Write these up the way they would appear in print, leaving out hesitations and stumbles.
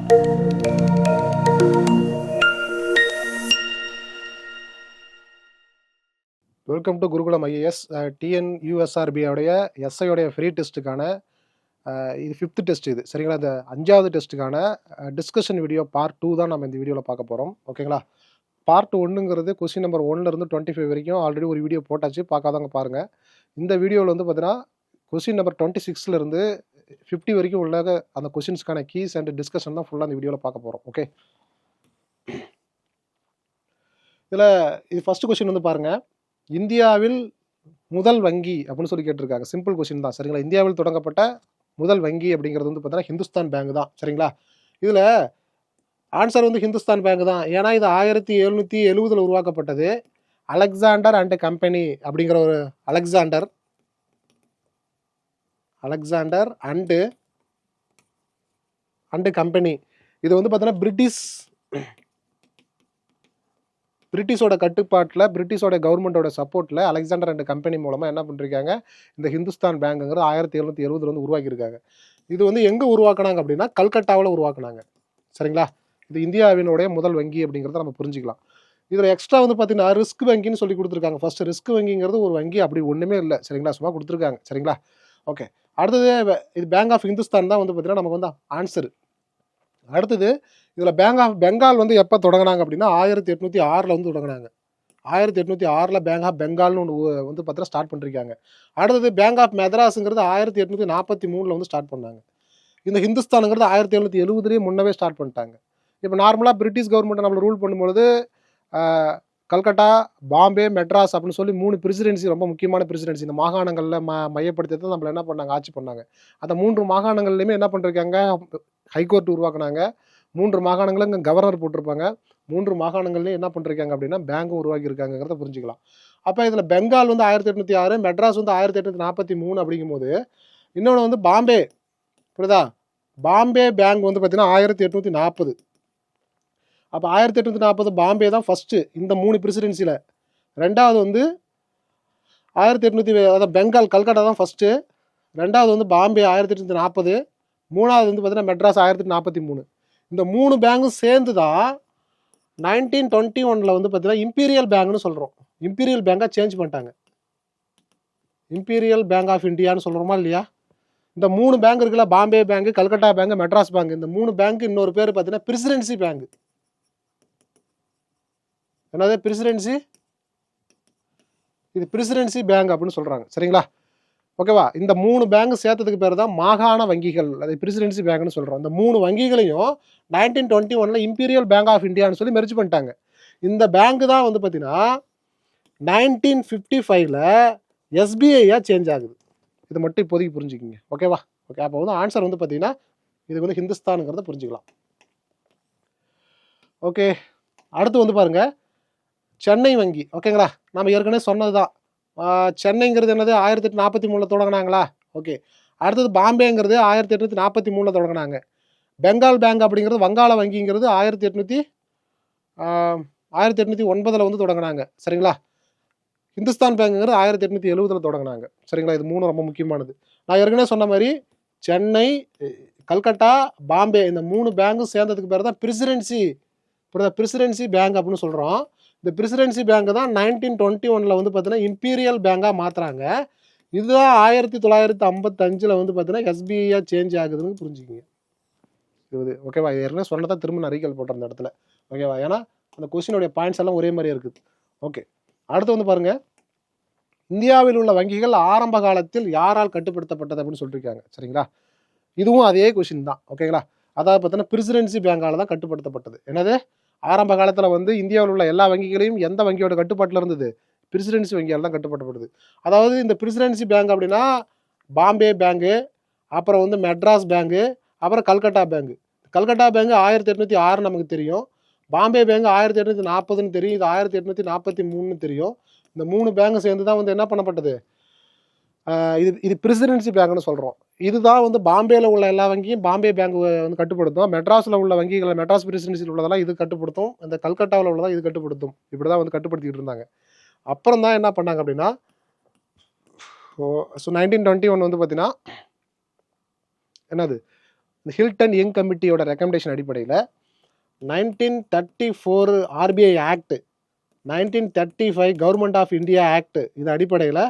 Welcome to Gurukulam IAS. TNUSRB உடைய எஸ்ஐயோடைய free டெஸ்ட்டுக்கான இது 5th test. இது சரிங்களா? இந்த 5வது டெஸ்ட்டுக்கான டிஸ்கஷன் வீடியோ பார்ட் 2 தான் நம்ம இந்த வீடியோவில் பார்க்க போகிறோம். ஓகேங்களா? பார்ட் 1ங்கிறது கொஸ்டின் நம்பர் 1லேருந்து 25 வரைக்கும் ஆல்ரெடி ஒரு வீடியோ போட்டாச்சு, பார்க்காதவங்க பாருங்கள். இந்த வீடியோவில் வந்து பார்த்தீங்கன்னா கொஸ்டின் நம்பர் 26லேருந்து 50 வரைக்கும் உள்ள அந்த கொஸ்டின்ஸ்க்கான கீஸ் அண்ட் டிஸ்கஷன் தான் ஃபுல்லாக அந்த வீடியோவில் பார்க்க போகிறோம். ஓகே, இதில் இது ஃபஸ்ட்டு கொஸ்டின் வந்து பாருங்கள். இந்தியாவில் முதல் வங்கி அப்படின்னு சொல்லி கேட்டிருக்காங்க. சிம்பிள் கொஸ்டின் தான் சரிங்களா? இந்தியாவில் தொடங்கப்பட்ட முதல் வங்கி அப்படிங்கிறது வந்து பார்த்தீங்கன்னா ஹிந்துஸ்தான் பேங்க் தான் சரிங்களா? இதில் ஆன்சர் வந்து ஹிந்துஸ்தான் பேங்க் தான். ஏன்னா இது 1770 உருவாக்கப்பட்டது. அலெக்சாண்டர் அண்ட் கம்பெனி அப்படிங்கிற ஒரு அலெக்சாண்டர் அண்டு கம்பெனி. இது வந்து பார்த்தீங்கன்னா பிரிட்டிஷோட கட்டுப்பாட்டில், பிரிட்டிஷோட கவர்மெண்டோட சப்போர்ட்டில் அலெக்சாண்டர் அண்ட் கம்பெனி மூலமாக என்ன பண்ணிருக்காங்க, இந்த ஹிந்துஸ்தான் பேங்குங்கிறது 1770 வந்து உருவாக்கியிருக்காங்க. இது வந்து எங்கே உருவாக்குனாங்க அப்படின்னா கல்கட்டாவில் உருவாக்குனாங்க சரிங்களா? இது இந்தியாவினுடைய முதல் வங்கி அப்படிங்கிறத நம்ம புரிஞ்சுக்கலாம். இதில் எக்ஸ்ட்ரா வந்து பார்த்தீங்கன்னா ரிஸ்க் வங்கின்னு சொல்லி கொடுத்துருக்காங்க. ஃபஸ்ட்டு ரிஸ்க் வங்கிங்கிறது ஒரு வங்கி அப்படி ஒன்றுமே இல்லை சரிங்களா? சும்மா கொடுத்துருக்காங்க சரிங்களா? ஓகே, அடுத்தது இது பேங்க் ஆஃப் ஹிந்துஸ்தான் தான் வந்து பார்த்தீங்கன்னா நமக்கு வந்து ஆன்சரு. அடுத்தது இதில் பேங்க் ஆஃப் பெங்கால் வந்து எப்போ தொடங்கினாங்க அப்படின்னா 1806 வந்து தொடங்கினாங்க. 1806 பேங்க் ஆஃப் பெங்கால்னு ஒன்று வந்து பார்த்தீங்கன்னா ஸ்டார்ட் பண்ணிருக்காங்க. அடுத்தது பேங்க் ஆஃப் மெட்ராஸுங்கிறது 1843 வந்து ஸ்டார்ட் பண்ணாங்க. இந்த ஹிந்துஸ்தானுங்கிறது 1770 முன்னவே ஸ்டார்ட் பண்ணிட்டாங்க. இப்போ நார்மலாக பிரிட்டிஷ் கவர்மெண்ட் நம்மளை ரூல் பண்ணும்பொழுது கல்கட்டா, பாம்பே, மெட்ராஸ் அப்படின்னு சொல்லி 3 பிரசிடென்சி, ரொம்ப முக்கியமான பிரசிடென்சி, இந்த மாகாணங்களில் மையப்படுத்தி தான் நம்மளை என்ன பண்ணாங்க, ஆட்சி பண்ணாங்க. அந்த 3 மாகாணங்கள்லையுமே என்ன பண்ணிருக்காங்க, ஹைகோர்ட் உருவாக்குனாங்க. 3 மாகாணங்களும் இங்கே கவர்னர் போட்டிருப்பாங்க. 3 மாகாணங்கள்லையும் என்ன பண்ணிருக்காங்க அப்படின்னா பேங்கும் உருவாக்கியிருக்காங்கிறத புரிஞ்சுக்கலாம். அப்போ இதில் பெங்கால் வந்து 1806, மெட்ராஸ் வந்து 1843 அப்படிங்கும்போது இன்னொன்று வந்து பாம்பே, புரியுதா? பாம்பே பேங்க் வந்து பார்த்தீங்கன்னா 1840. அப்போ 1840 பாம்பே தான் ஃபஸ்ட்டு இந்த 3 பிரசிடென்சியில். ரெண்டாவது வந்து 1800, அதாவது பெங்கால் கல்கட்டா தான் ஃபஸ்ட்டு. ரெண்டாவது வந்து பாம்பே 1840. மூணாவது வந்து பார்த்தீங்கன்னா மெட்ராஸ் 1843. இந்த 3 பேங்கும் சேர்ந்து தான் 1921 வந்து பார்த்தீங்கன்னா இம்பீரியல் பேங்க்னு சொல்கிறோம். இம்பீரியல் பேங்காக சேஞ்ச் பண்ணிட்டாங்க. இம்பீரியல் பேங்க் ஆஃப் இந்தியான்னு சொல்கிறோமா இல்லையா? இந்த 3 பேங்க் இருக்குல்ல, Bombay bank, Calcutta bank, Madras bank, இந்த 3 பேங்க் இன்னொரு பேர் பார்த்தீங்கன்னா பிரசிடென்சி பேங்க். என்னது பிரசிடென்சி? இது பிரசிடென்சி பேங்க் அப்படின்னு சொல்கிறாங்க சரிங்களா? ஓகேவா? இந்த 3 பேங்க் சேர்த்ததுக்கு பேர் தான் மாகாண வங்கிகள், அது பிரசிடென்சி பேங்க்னு சொல்கிறோம். இந்த 3 வங்கிகளையும் 1921 இம்பீரியல் பேங்க் ஆஃப் இந்தியான்னு சொல்லி மெர்ஜ் பண்ணிட்டாங்க. இந்த பேங்க் தான் வந்து பார்த்தீங்கன்னா 1955 எஸ்பிஐயாக சேஞ்ச் ஆகுது. இது மட்டும் இப்போதைக்கு புரிஞ்சுக்கிங்க. ஓகேவா? ஓகே, அப்போ வந்து ஆன்சர் வந்து பார்த்தீங்கன்னா இது வந்து ஹிந்துஸ்தானுங்கிறத புரிஞ்சுக்கலாம். ஓகே, அடுத்து வந்து பாருங்கள் சென்னை வங்கி. ஓகேங்களா? நம்ம ஏற்கனவே சொன்னது தான். சென்னைங்கிறது என்னது 1843 தொடங்கினாங்களா? ஓகே, அடுத்தது பாம்பேங்கிறது 1843 தொடங்கினாங்க. பெங்கால் பேங்க் அப்படிங்கிறது வங்காள வங்கிங்கிறது 1809 வந்து தொடங்கினாங்க சரிங்களா? ஹிந்துஸ்தான் பேங்குங்கிறது 1870 தொடங்கினாங்க சரிங்களா? இது 3 ரொம்ப முக்கியமானது. நான் ஏற்கனவே சொன்ன மாதிரி சென்னை, கல்கட்டா, பாம்பே இந்த 3 பேங்கும் சேர்ந்ததுக்கு பேர் தான் பிரசிடென்சி பேங்க் அப்படின்னு சொல்கிறோம். இந்த பிரசிடென்சி பேங்க் தான் 1921 வந்து பார்த்தீங்கன்னா இம்பீரியல் பேங்காக மாற்றுறாங்க. இதுதான் 1955 வந்து பார்த்தீங்கன்னா எஸ்பிஐயாக சேஞ்ச் ஆகுதுன்னு புரிஞ்சுக்கிங்க. இது ஓகேவா? ஏற்கனவே சொன்னதான் திரும்ப நான் ரீகால் போட்டேன் அந்த இடத்துல. ஓகேவா? ஏன்னா அந்த கொஸ்டினுடைய பாயிண்ட்ஸ் எல்லாம் ஒரே மாதிரியே இருக்குது. ஓகே, அடுத்து வந்து பாருங்கள், இந்தியாவில் உள்ள வங்கிகள் ஆரம்ப காலத்தில் யாரால் கட்டுப்படுத்தப்பட்டது அப்படின்னு சொல்லியிருக்காங்க சரிங்களா? இதுவும் அதே கொஸ்டின் தான். ஓகேங்களா? அதாவது பார்த்தீங்கன்னா பிரசிடென்சி பேங்கால் தான் கட்டுப்படுத்தப்பட்டது. என்னது? ஆரம்ப காலத்தில் வந்து இந்தியாவில் உள்ள எல்லா வங்கிகளையும் எந்த வங்கியோட கட்டுப்பாட்டில் இருந்தது? பிரசிடென்சி வங்கியால் தான் கட்டுப்பட்டப்படுது. அதாவது இந்த பிரசிடென்சி பேங்க் அப்படின்னா பாம்பே பேங்கு, அப்புறம் வந்து மெட்ராஸ் பேங்கு, அப்புறம் கல்கட்டா பேங்கு. கல்கட்டா பேங்கு 1806 நமக்கு தெரியும். பாம்பே பேங்க் 1840 தெரியும். இது 1843 தெரியும். இந்த 3 பேங்கு சேர்ந்து தான் வந்து என்ன பண்ணப்பட்டது? இது பிரசிடென்சி பேங்க்னு சொல்கிறோம். இதுதான் வந்து பாம்பேயில் உள்ள எல்லா வங்கியும் பாம்பே பேங்க் வந்து கட்டுப்படுத்தும். மெட்ராஸில் உள்ள வங்கிகளை, மெட்ராஸ் பிரசிடென்சியில் உள்ளதெல்லாம் இது கட்டுப்படுத்தும். இந்த கல்கட்டாவில் உள்ளதான் இது கட்டுப்படுத்தும். இப்படி தான் வந்து கட்டுப்படுத்திக்கிட்டு இருந்தாங்க. அப்புறம் தான் என்ன பண்ணாங்க அப்படின்னா 1921 வந்து பார்த்தீங்கன்னா என்னது இந்த ஹில்டன் யங் கமிட்டியோட ரெக்கமெண்டேஷன் அடிப்படையில் 1934 RBI act, 1935 government of India act, இது அடிப்படையில்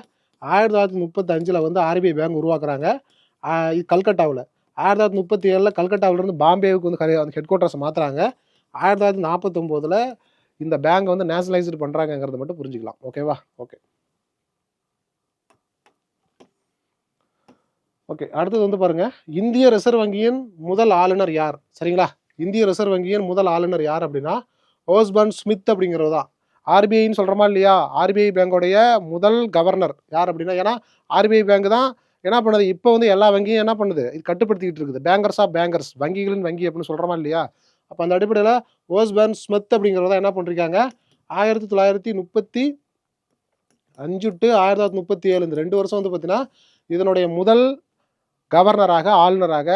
1935 வந்து ஆர்பிஐ பேங்க் உருவாக்குறாங்க கல்கட்டாவில். 1937 கல்கட்டாவிலிருந்து பாம்பேவுக்கு வந்து அந்த ஹெட் குவார்ட்டர்ஸை மாற்றுறாங்க. 1949 இந்த பேங்கை வந்து நேஷனலைஸ்டு பண்ணுறாங்கிறத மட்டும் புரிஞ்சுக்கலாம். ஓகேவா? ஓகே ஓகே அடுத்தது வந்து பாருங்க, இந்திய ரிசர்வ் வங்கியின் முதல் ஆளுநர் யார்? சரிங்களா, இந்திய ரிசர்வ் வங்கியின் முதல் ஆளுநர் யார் அப்படின்னா ஓஸ்பர்ன் ஸ்மித் அப்படிங்கிறது தான். ஆர்பிஐன்னு சொல்கிறோமா இல்லையா, ஆர்பிஐ பேங்கோடைய முதல் கவர்னர் யார் அப்படின்னா, ஏன்னா ஆர்பிஐ பேங்க் தான் என்ன பண்ணுது, இப்போ வந்து எல்லா வங்கியும் என்ன பண்ணுது, இது கட்டுப்படுத்திக்கிட்டு இருக்குது. பேங்கர்ஸ் ஆஃப் பேங்கர்ஸ், வங்கிகளின் வங்கி அப்படின்னு சொல்கிறோமா இல்லையா. அப்போ அந்த அடிப்படையில் ஓஸ்பர்ன் ஸ்மித் அப்படிங்கிறத என்ன பண்ணிருக்காங்க, 1935 to 1937 இந்த 2 வருஷம் வந்து பார்த்தீங்கன்னா இதனுடைய முதல் கவர்னராக, ஆளுநராக,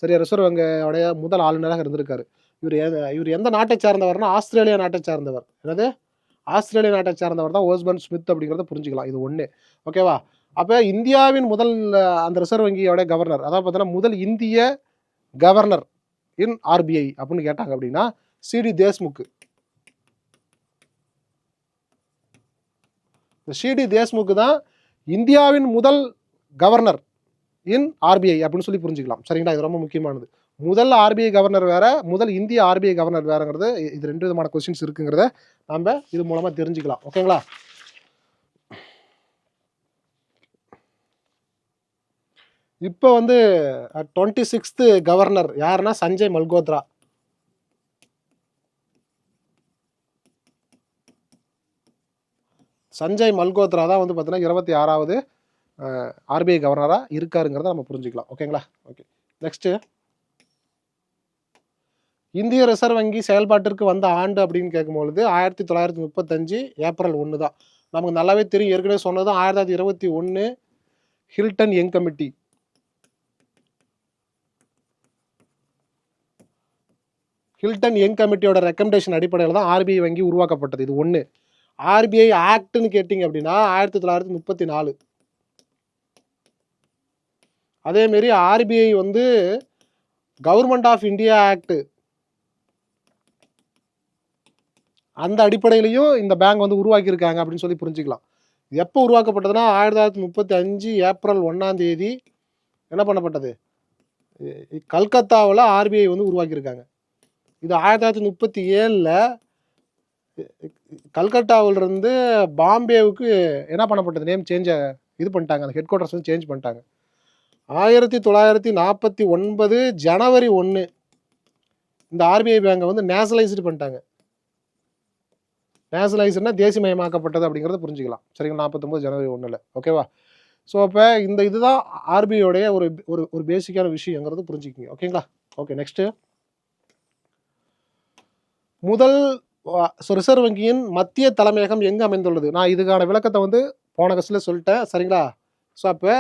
சரியா, ரிசர்வ் வங்கியோடைய முதல் ஆளுநராக இருந்திருக்காரு. இவர் எந்த நாட்டை சார்ந்தவர்னா ஆஸ்திரேலியா நாட்டை சார்ந்தவர். என்னது, ஆஸ்திரேலியா நாட்டை சார்ந்தவர் தான் ஓஸ்பர்ன் ஸ்மித் அப்படிங்கிறத புரிஞ்சுக்கலாம். இது ஒன்று. ஓகேவா? அப்போ இந்தியாவின் முதல் அந்த ரிசர்வ் வங்கியோட கவர்னர், அதாவது பார்த்தீங்கன்னா முதல் இந்திய கவர்னர் இன் ஆர்பிஐ அப்படின்னு கேட்டாங்க அப்படின்னா சிடி தேஷ்முக். சிடி தேஷ்முக் தான் இந்தியாவின் முதல் கவர்னர் இன் ஆர்பிஐ அப்படின்னு சொல்லி புரிஞ்சுக்கலாம். சரிங்களா, இது ரொம்ப முக்கியமானது. முதல் ஆர்பிஐ கவர்னர் வேற, முதல் இந்திய ஆர்பிஐ கவர்னர் வேறங்கிறது, இது 2 விதமான கொஸ்டின்ஸ் இருக்குங்கிறத நம்ம இது மூலமா தெரிஞ்சுக்கலாம். ஓகேங்களா? இப்போ வந்து 26th கவர்னர் யாருன்னா சஞ்சய் மல்கோத்ரா. சஞ்சய் மல்கோத்ரா தான் வந்து பார்த்தீங்கன்னா 26வது ஆர்பிஐ கவர்னராக இருக்காருங்கிறத நம்ம புரிஞ்சுக்கலாம். ஓகேங்களா? ஓகே நெக்ஸ்ட்டு, இந்திய ரிசர்வ் வங்கி செயல்பாட்டிற்கு வந்த ஆண்டு அப்படின்னு கேட்கும்பொழுது 1935 ஏப்ரல் 1 தான். நமக்கு நல்லாவே தெரியும், ஏற்கனவே சொன்னதும் 1921 Hilton Young committee. Hilton Young கமிட்டியோட ரெக்கமெண்டேஷன் அடிப்படையில் தான் ஆர்பிஐ வங்கி உருவாக்கப்பட்டது. இது ஒன்று. ஆர்பிஐ ஆக்ட்னு கேட்டிங்க அப்படின்னா 1934. அதேமாரி ஆர்பிஐ வந்து கவர்மெண்ட் ஆஃப் இந்தியா ஆக்ட், அந்த அடிப்படையிலையும் இந்த பேங்க் வந்து உருவாக்கியிருக்காங்க அப்படின்னு சொல்லி புரிஞ்சுக்கலாம். எப்போ உருவாக்கப்பட்டதுன்னா 1935 ஏப்ரல் 1 என்ன பண்ணப்பட்டது, கல்கத்தாவில் ஆர்பிஐ வந்து உருவாக்கியிருக்காங்க. இது 1937 கல்கட்டாவிலிருந்து பாம்பேவுக்கு என்ன பண்ணப்பட்டது, நேம் சேஞ்சை இது பண்ணிட்டாங்க, அந்த ஹெட் குவார்ட்டர்ஸ் வந்து சேஞ்ச் பண்ணிட்டாங்க. 1949 ஜனவரி 1 இந்த ஆர்பிஐ பேங்கை வந்து நேஷனலைஸ்டு பண்ணிட்டாங்க. நேஷனலைஸ்டுனா தேசியமயமாக்கப்பட்டது அப்படிங்கிறத புரிஞ்சுக்கலாம். சரிங்களா, 49 ஜனவரி 1. ஓகேவா? ஸோ அப்போ இதுதான் ஆர்பிஐயோடைய ஒரு ஒரு பேசிக்கான விஷயங்கிறது புரிஞ்சுக்கிங்க. ஓகேங்களா? ஓகே நெக்ஸ்ட்டு, முதல் ரிசர்வ் வங்கியின் மத்திய தலைமையகம் எங்கே அமைந்துள்ளது? நான் இதுக்கான விளக்கத்தை வந்து போன கஸ்டில் சொல்லிட்டேன். சரிங்களா? ஸோ அப்போ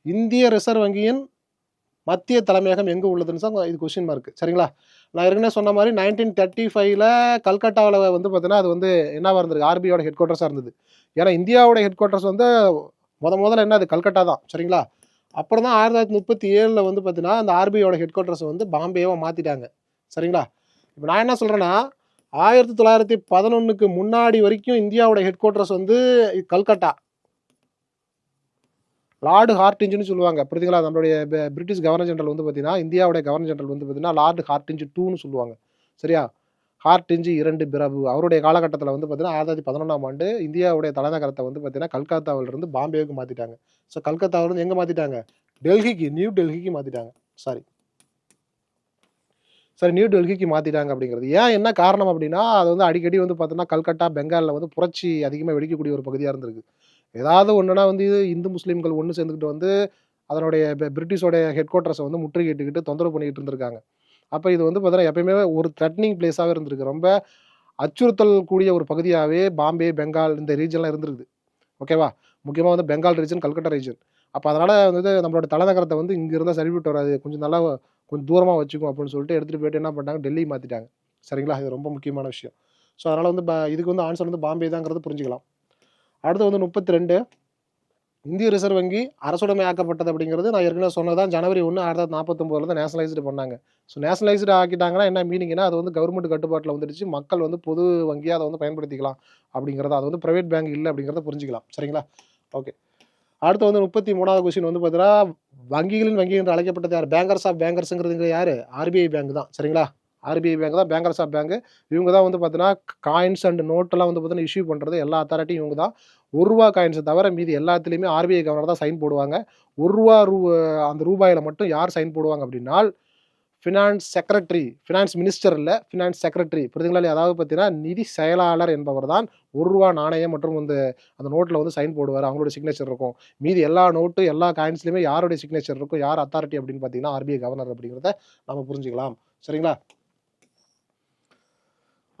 இந்திய ரிசர்வ் வங்கியின் மத்திய தலைமையகம் எங்கே உள்ளதுன்னு தான் இது கொஸ்டின் மார்க். சரிங்களா, நான் ஏற்கனவே சொன்ன மாதிரி 1935 கல்கட்டாவில் வந்து பார்த்தீங்கன்னா அது வந்து என்னவாக இருந்திருக்கு, ஆர்பிஐயோட ஹெட் குவார்ட்டர்ஸாக இருந்தது. ஏன்னா இந்தியாவோட ஹெட் குவார்ட்டர்ஸ் வந்து முதல்ல என்ன, அது கல்கட்டா தான். சரிங்களா, அப்புறம் தான் 1937 வந்து பார்த்தீங்கன்னா அந்த ஆர்பிஐயோட ஹெட் குவார்ட்டர்ஸை வந்து பாம்பேவை மாற்றிட்டாங்க. சரிங்களா, இப்போ நான் என்ன சொல்கிறேன்னா 1911 முன்னாடி வரைக்கும் இந்தியாவோட ஹெட் குவார்ட்டர்ஸ் வந்து கல்கட்டா, லார்டு ஹார்டிஞ்சுன்னு சொல்லுவாங்க. புரியுதுங்களா, நம்மளுடைய பிரிட்டிஷ் கவர்னர் ஜெனரல் வந்து பார்த்தீங்கன்னா இந்தியாவுடைய கவர்னர் ஜெனரல் வந்து பார்த்தீங்கன்னா லார்டு ஹார்டிஞ்சு 2ன்னு சொல்லுவாங்க. சரியா, ஹார்டிஞ்சு 2 பிரபு அவருடைய காலகட்டத்தில் வந்து பார்த்தீங்கன்னா 1911 இந்தியாவுடைய தலைநகரத்தை வந்து பார்த்தீங்கன்னா கல்கத்தாவிலிருந்து பாம்பேவுக்கு மாற்றிட்டாங்க. ஸோ கல்கத்தாவிலிருந்து எங்கே மாற்றிட்டாங்க, டெல்லிக்கு, நியூ டெல்லிக்கு மாற்றிட்டாங்க. சரி நியூ டெல்லிக்கு மாற்றிட்டாங்க அப்படிங்கிறது ஏன், என்ன காரணம் அப்படின்னா அது வந்து அடிக்கடி வந்து பார்த்தோன்னா கல்கட்டா பெங்காலில் வந்து புரட்சி அதிகமாக வெடிக்கக்கூடிய ஒரு பகுதியாக இருந்திருக்கு. ஏதாவது ஒன்றுனா வந்து இந்து முஸ்லீம்கள் ஒன்று சேர்ந்துக்கிட்டு வந்து அதனுடைய பிரிட்டிஷோடைய ஹெட் குவார்ட்டர்ஸை வந்து முற்றுகையிட்டுக்கிட்டு தொந்தரவு பண்ணிக்கிட்டு இருந்திருக்காங்க. அப்போ இது வந்து பார்த்தீங்கன்னா எப்பயுமே ஒரு த்ரெட்னிங் பிளேஸாகவே இருந்திருக்கு. ரொம்ப அச்சுறுத்தல் கூடிய ஒரு பகுதியாகவே பாம்பே, பெங்கால் இந்த ரீஜன்லாம் இருந்திருக்குது. ஓகேவா, முக்கியமாக வந்து பெங்கால் ரீஜன், கல்கட்டா ரீஜன். அப்போ அதனால் வந்து நம்மளோட தலைநகரத்தை வந்து இங்கே இருந்தால் சரிவிட்டு வராது, கொஞ்சம் நல்லா கொஞ்சம் தூரமாக வச்சுக்கும் அப்படின்னு சொல்லிட்டு எடுத்துகிட்டு போயிட்டு என்ன பண்ணிட்டாங்க, டெல்லி மாற்றிட்டாங்க. சரிங்களா, இது ரொம்ப முக்கியமான விஷயம். ஸோ அதனால் வந்து இதுக்கு வந்து ஆன்சர் வந்து பாம்பே தாங்கிறது புரிஞ்சுக்கலாம். அடுத்து வந்து 32, இந்திய ரிசர்வ் வங்கி அரசுடைமையாக்கப்பட்டது அப்படிங்கிறது நான் ஏற்கனவே சொன்னதான். ஜனவரி 1, 1949 நேஷனலைஸ்டு பண்ணாங்க. ஸோ நேஷனலைஸ்டு ஆக்கிட்டாங்கன்னா என்ன மீனிங்னா, அது வந்து கவர்மெண்ட் கட்டுப்பாட்டில் வந்துடுச்சு. மக்கள் வந்து பொது வங்கியாக அதை வந்து பயன்படுத்திக்கலாம் அப்படிங்கிறது. அது வந்து பிரைவேட் பேங்க் இல்லை அப்படிங்கிறத புரிஞ்சுக்கலாம். சரிங்களா? ஓகே. அடுத்து வந்து 33வது கொஸ்டின் வந்து பார்த்தீங்கன்னா, வங்கிகளின் வங்கி என்று அழைக்கப்பட்டது யார்? பேங்கர்ஸ் ஆஃப் பேங்கர்ஸுங்கிறது யார்? ஆர்பிஐ பேங்க் தான். சரிங்களா? ஆர்பிஐ பேங்க் தான் பேங்கர்ஸ் ஆஃப் பேங்க். இவங்க தான் வந்து பார்த்தீங்கன்னா, காயின்ஸ் அண்ட் நோட்டெல்லாம் வந்து பார்த்தீங்கன்னா இஷ்யூ பண்ணுறது எல்லா அத்தாரிட்டியும் இவங்க தான். ரூ. 1 காயின்ஸை தவிர மீதி எல்லாத்துலேயுமே ஆர்பிஐ கவர்னர் தான் சைன் போடுவாங்க. ரூ. 1 அந்த ரூபாயில் மட்டும் யார் சைன் போடுவாங்க அப்படின்னா, ஃபினான்ஸ் செக்ரட்டரி, ஃபினான்ஸ் மினிஸ்டர் இல்லை, ஃபினான்ஸ் செக்ரட்டரி. புரியுதுங்களா இல்லையா? அதாவது பார்த்தீங்கன்னா நிதி செயலாளர் என்பவர் தான் ரூ. 1 நாணயம் மற்றும் அந்த நோட்டில் வந்து சைன் போடுவார். அவங்களோட சிக்னேச்சர் இருக்கும். மீதி எல்லா நோட்டு எல்லா காயின்ஸ்லையுமே யாருடைய சிக்னேச்சர் இருக்கும், யார் அத்தாரிட்டி அப்படின்னு பார்த்தீங்கன்னா ஆர்பிஐ கவர்னர் அப்படிங்கிறத நம்ம புரிஞ்சுக்கலாம். சரிங்களா?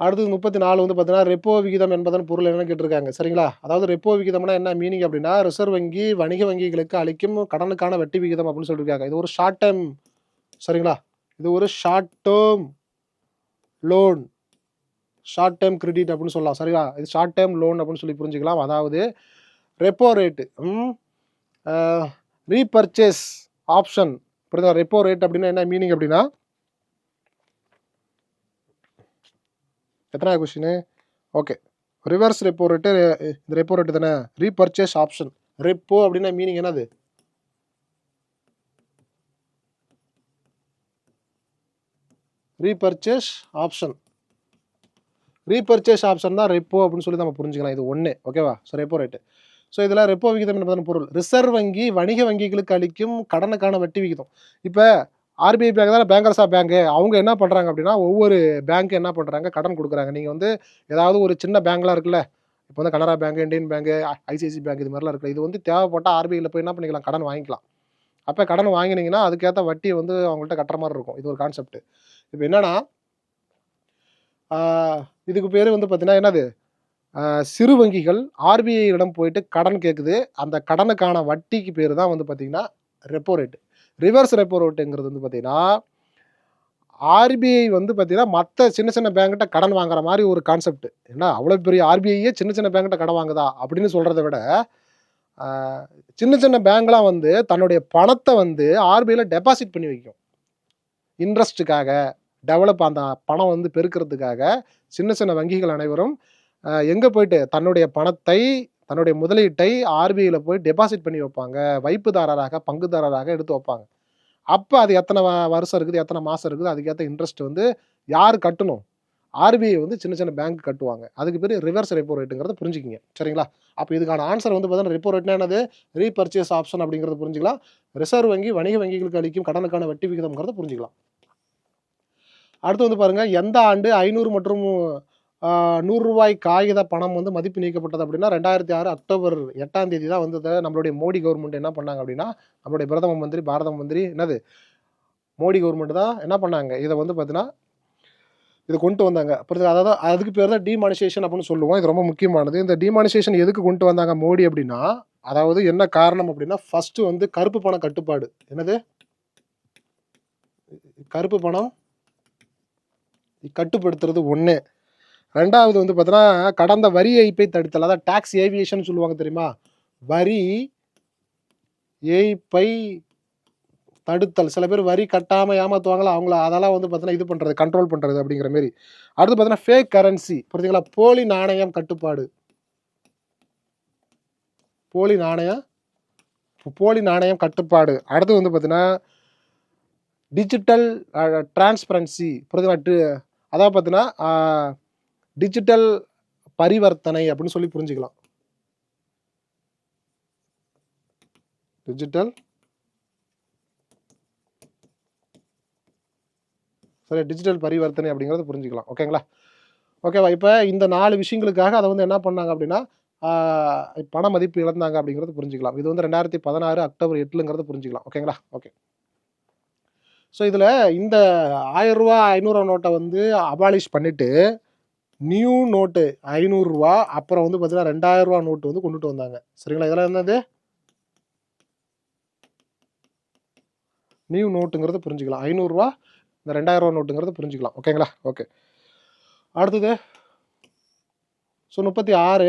அடுத்தது 34 வந்து பார்த்தீங்கன்னா, ரெப்போ விகிதம் என்பதன் பொருள் என்னன்னு கேட்டிருக்காங்க. சரிங்களா? அதாவது ரெப்போ விகிதம்னா என்ன மீனிங் அப்படின்னா, ரிசர்வ் வங்கி வணிக வங்கிகளுக்கு அளிக்கும் கடனுக்கான வட்டி விகிதம் அப்படின்னு சொல்லியிருக்காங்க. இது ஒரு ஷார்ட் டேர்ம். சரிங்களா? இது ஒரு short term loan, short term credit அப்படின்னு சொல்லலாம். சரிங்களா? இது ஷார்ட் டேர்ம் லோன் அப்படின்னு சொல்லி புரிஞ்சுக்கலாம். அதாவது ரெப்போ ரேட்டு, ரீபர்ச்சேஸ் ஆப்ஷன். புரியுதா? ரெப்போ ரேட் அப்படின்னா என்ன மீனிங் அப்படின்னா, எத்தனை question? Okay. Reverse repo rate, இந்த ரெப்போ ரேட்டு தானே. Repurchase option. ரெப்போ அப்படின்னா மீனிங் என்னது? Repurchase option. ரீபர்ச்சேஸ் ஆப்ஷன் தான் ரெப்போ அப்படின்னு சொல்லி நம்ம புரிஞ்சுக்கலாம். இது ஒன்று. ஓகேவா? So repo rate. ஸோ இதில் ரெப்போ விகிதம் என்பதன் பொருள் ரிசர்வ் வங்கி வணிக வங்கிகளுக்கு அளிக்கும் கடனுக்கான வட்டி விகிதம். இப்போ ஆர்பிஐ பேங்க் தான் பேங்கர்ஸ் ஆஃப் பேங்க். அவங்க என்ன பண்ணுறாங்க அப்படின்னா, ஒவ்வொரு பேங்க் என்ன பண்ணுறாங்க, கடன் கொடுக்குறாங்க. நீங்கள் வந்து ஏதாவது ஒரு சின்ன பேங்க்லாம் இருக்குல்ல, இப்போ வந்து Canara bank, Indian bank, ICICI bank, இது மாதிரிலாம் இருக்குது. இது வந்து தேவைப்பட்டால் ஆர்பிஐயில் போய் என்ன பண்ணிக்கலாம், கடன் வாங்கிக்கலாம். அப்போ கடன் வாங்கினீங்கன்னா அதுக்கேற்ற வட்டியை வந்து அவங்கள்ட்ட கட்டுற மாதிரி இருக்கும். இது ஒரு கான்செப்ட். இப்போ என்னன்னா, இதுக்கு பேர் வந்து பார்த்தீங்கன்னா என்னது, சிறு வங்கிகள் ஆர்பிஐயிடம் போயிட்டு கடன் கேட்குது. அந்த கடனுக்கான வட்டிக்கு பேர் தான் வந்து பார்த்தீங்கன்னா ரெப்போ ரேட்டு. ரிவர்ஸ் ரெப்போ ரேட்டுங்கிறது வந்து பார்த்தீங்கன்னா, ஆர்பிஐ வந்து பார்த்தீங்கன்னா மற்ற சின்ன சின்ன பேங்க்கிட்ட கடன் வாங்குற மாதிரி ஒரு கான்செப்ட். ஏன்னா அவ்வளோ பெரிய ஆர்பிஐயே சின்ன சின்ன பேங்க்கிட்ட கடன் வாங்குதா அப்படின்னு சொல்கிறத விட, சின்ன சின்ன பேங்க்லாம் வந்து தன்னுடைய பணத்தை வந்து ஆர்பிஐயில் டெபாசிட் பண்ணி வைக்கும். இன்ட்ரெஸ்ட்டுக்காக, டெவலப் அந்த பணம் வந்து பெருக்கிறதுக்காக சின்ன சின்ன வங்கிகள் அனைவரும் எங்கே போயிட்டு தன்னுடைய பணத்தை, தன்னுடைய முதலீட்டை ஆர்பிஐயில் போய் டெபாசிட் பண்ணி வைப்பாங்க. வைப்புதாரராக, பங்குதாரராக எடுத்து வைப்பாங்க. அப்போ அது எத்தனை வருஷம் இருக்குது, எத்தனை மாதம் இருக்குது, அதுக்கேற்ற இன்ட்ரெஸ்ட் வந்து யார் கட்டணும்? ஆர்பிஐ வந்து சின்ன சின்ன பேங்க் கட்டுவாங்க. அதுக்கு பேர் ரிவர்ஸ் ரெப்போ ரேட்டுங்கிறத புரிஞ்சுக்கிங்க. சரிங்களா? அப்போ இதுக்கான ஆன்சர் வந்து பார்த்தீங்கன்னா, ரெப்போ ரேட்னா என்னது, ரீபர்ச்சேஸ் ஆப்ஷன் அப்படிங்கிறத புரிஞ்சுக்கலாம். ரிசர்வ் வங்கி வணிக வங்கிகளுக்கு அளிக்கும் கடனுக்கான வட்டி விகிதம்ங்கிறத புரிஞ்சுக்கலாம். அடுத்து வந்து பாருங்க, எந்த ஆண்டு 500 மற்றும் ரூ. 100 காகித பணம் வந்து மதிப்பு நீக்கப்பட்டது அப்படின்னா, 2006 அக்டோபர் 8ஆம் தேதி தான் வந்து நம்மளுடைய மோடி கவர்மெண்ட் என்ன பண்ணாங்க அப்படின்னா, நம்மளுடைய பிரதம மந்திரி, பாரத மந்திரி என்னது, மோடி கவர்மெண்ட் தான் என்ன பண்ணாங்க, இதை வந்து பார்த்தீங்கன்னா இதை கொண்டு வந்தாங்க. புரியுது? அதாவது அதுக்கு பேர் தான் டிமானிசேஷன் அப்படின்னு சொல்லுவோம். இது ரொம்ப முக்கியமானது. இந்த டிமானிசேஷன் எதுக்கு கொண்டு வந்தாங்க மோடி அப்படின்னா, அதாவது என்ன காரணம் அப்படின்னா, ஃபர்ஸ்ட் வந்து கருப்பு பண கட்டுப்பாடு. என்னது, கருப்பு பணம் கட்டுப்படுத்துறது ஒன்று. ரெண்டாவது வந்து பார்த்தீங்கன்னா, கடந்த வரி ஏய்ப்பை தடுத்தல். அதாவது டாக்ஸ் ஏவியேஷன் சொல்லுவாங்க தெரியுமா, வரி ஏய்ப்பை தடுத்தல். சில பேர் வரி கட்டாமல் ஏமாற்றுவாங்களா, அவங்கள அதெல்லாம் வந்து பார்த்தீங்கன்னா இது பண்ணுறது, கண்ட்ரோல் பண்ணுறது அப்படிங்கிற மாரி. அடுத்து பார்த்தீங்கன்னா ஃபேக் கரன்சி. புரியுதுங்களா? போலி நாணயம் கட்டுப்பாடு. போலி நாணயம் கட்டுப்பாடு. அடுத்து வந்து பார்த்தீங்கன்னா டிஜிட்டல் டிரான்ஸ்பரன்சி. புரியுதுங்களா? அதாவது பார்த்தீங்கன்னா டிஜிட்டல் பரிவர்த்தனை அப்படின்னு சொல்லி புரிஞ்சுக்கலாம். டிஜிட்டல் பரிவர்த்தனை அப்படிங்கிறத புரிஞ்சுக்கலாம். ஓகேங்களா? ஓகேவா? இப்போ இந்த 4 விஷயங்களுக்காக அதை வந்து என்ன பண்ணாங்க அப்படின்னா, பண மதிப்பு இழந்தாங்க அப்படிங்கிறது புரிஞ்சுக்கலாம். இது வந்து 2016 அக்டோபர் 8ங்கிறத புரிஞ்சுக்கலாம். ஓகேங்களா? ஓகே. ஸோ இதில் இந்த 1000 ரூபா 500 நோட்டை வந்து அபாலிஷ் பண்ணிவிட்டு நியூ நோட்டு 500 ரூபா, அப்புறம் வந்து பார்த்தீங்கன்னா 2000 ரூபா நோட்டு வந்து கொண்டுட்டு வந்தாங்க. சரிங்களா? இதெல்லாம் என்னது, நியூ நோட்டுங்கிறத புரிஞ்சுக்கலாம். 500 ரூபா, இந்த 2000 ரூபா நோட்டுங்கிறத புரிஞ்சுக்கலாம். ஓகேங்களா? ஓகே. அடுத்தது ஸோ 36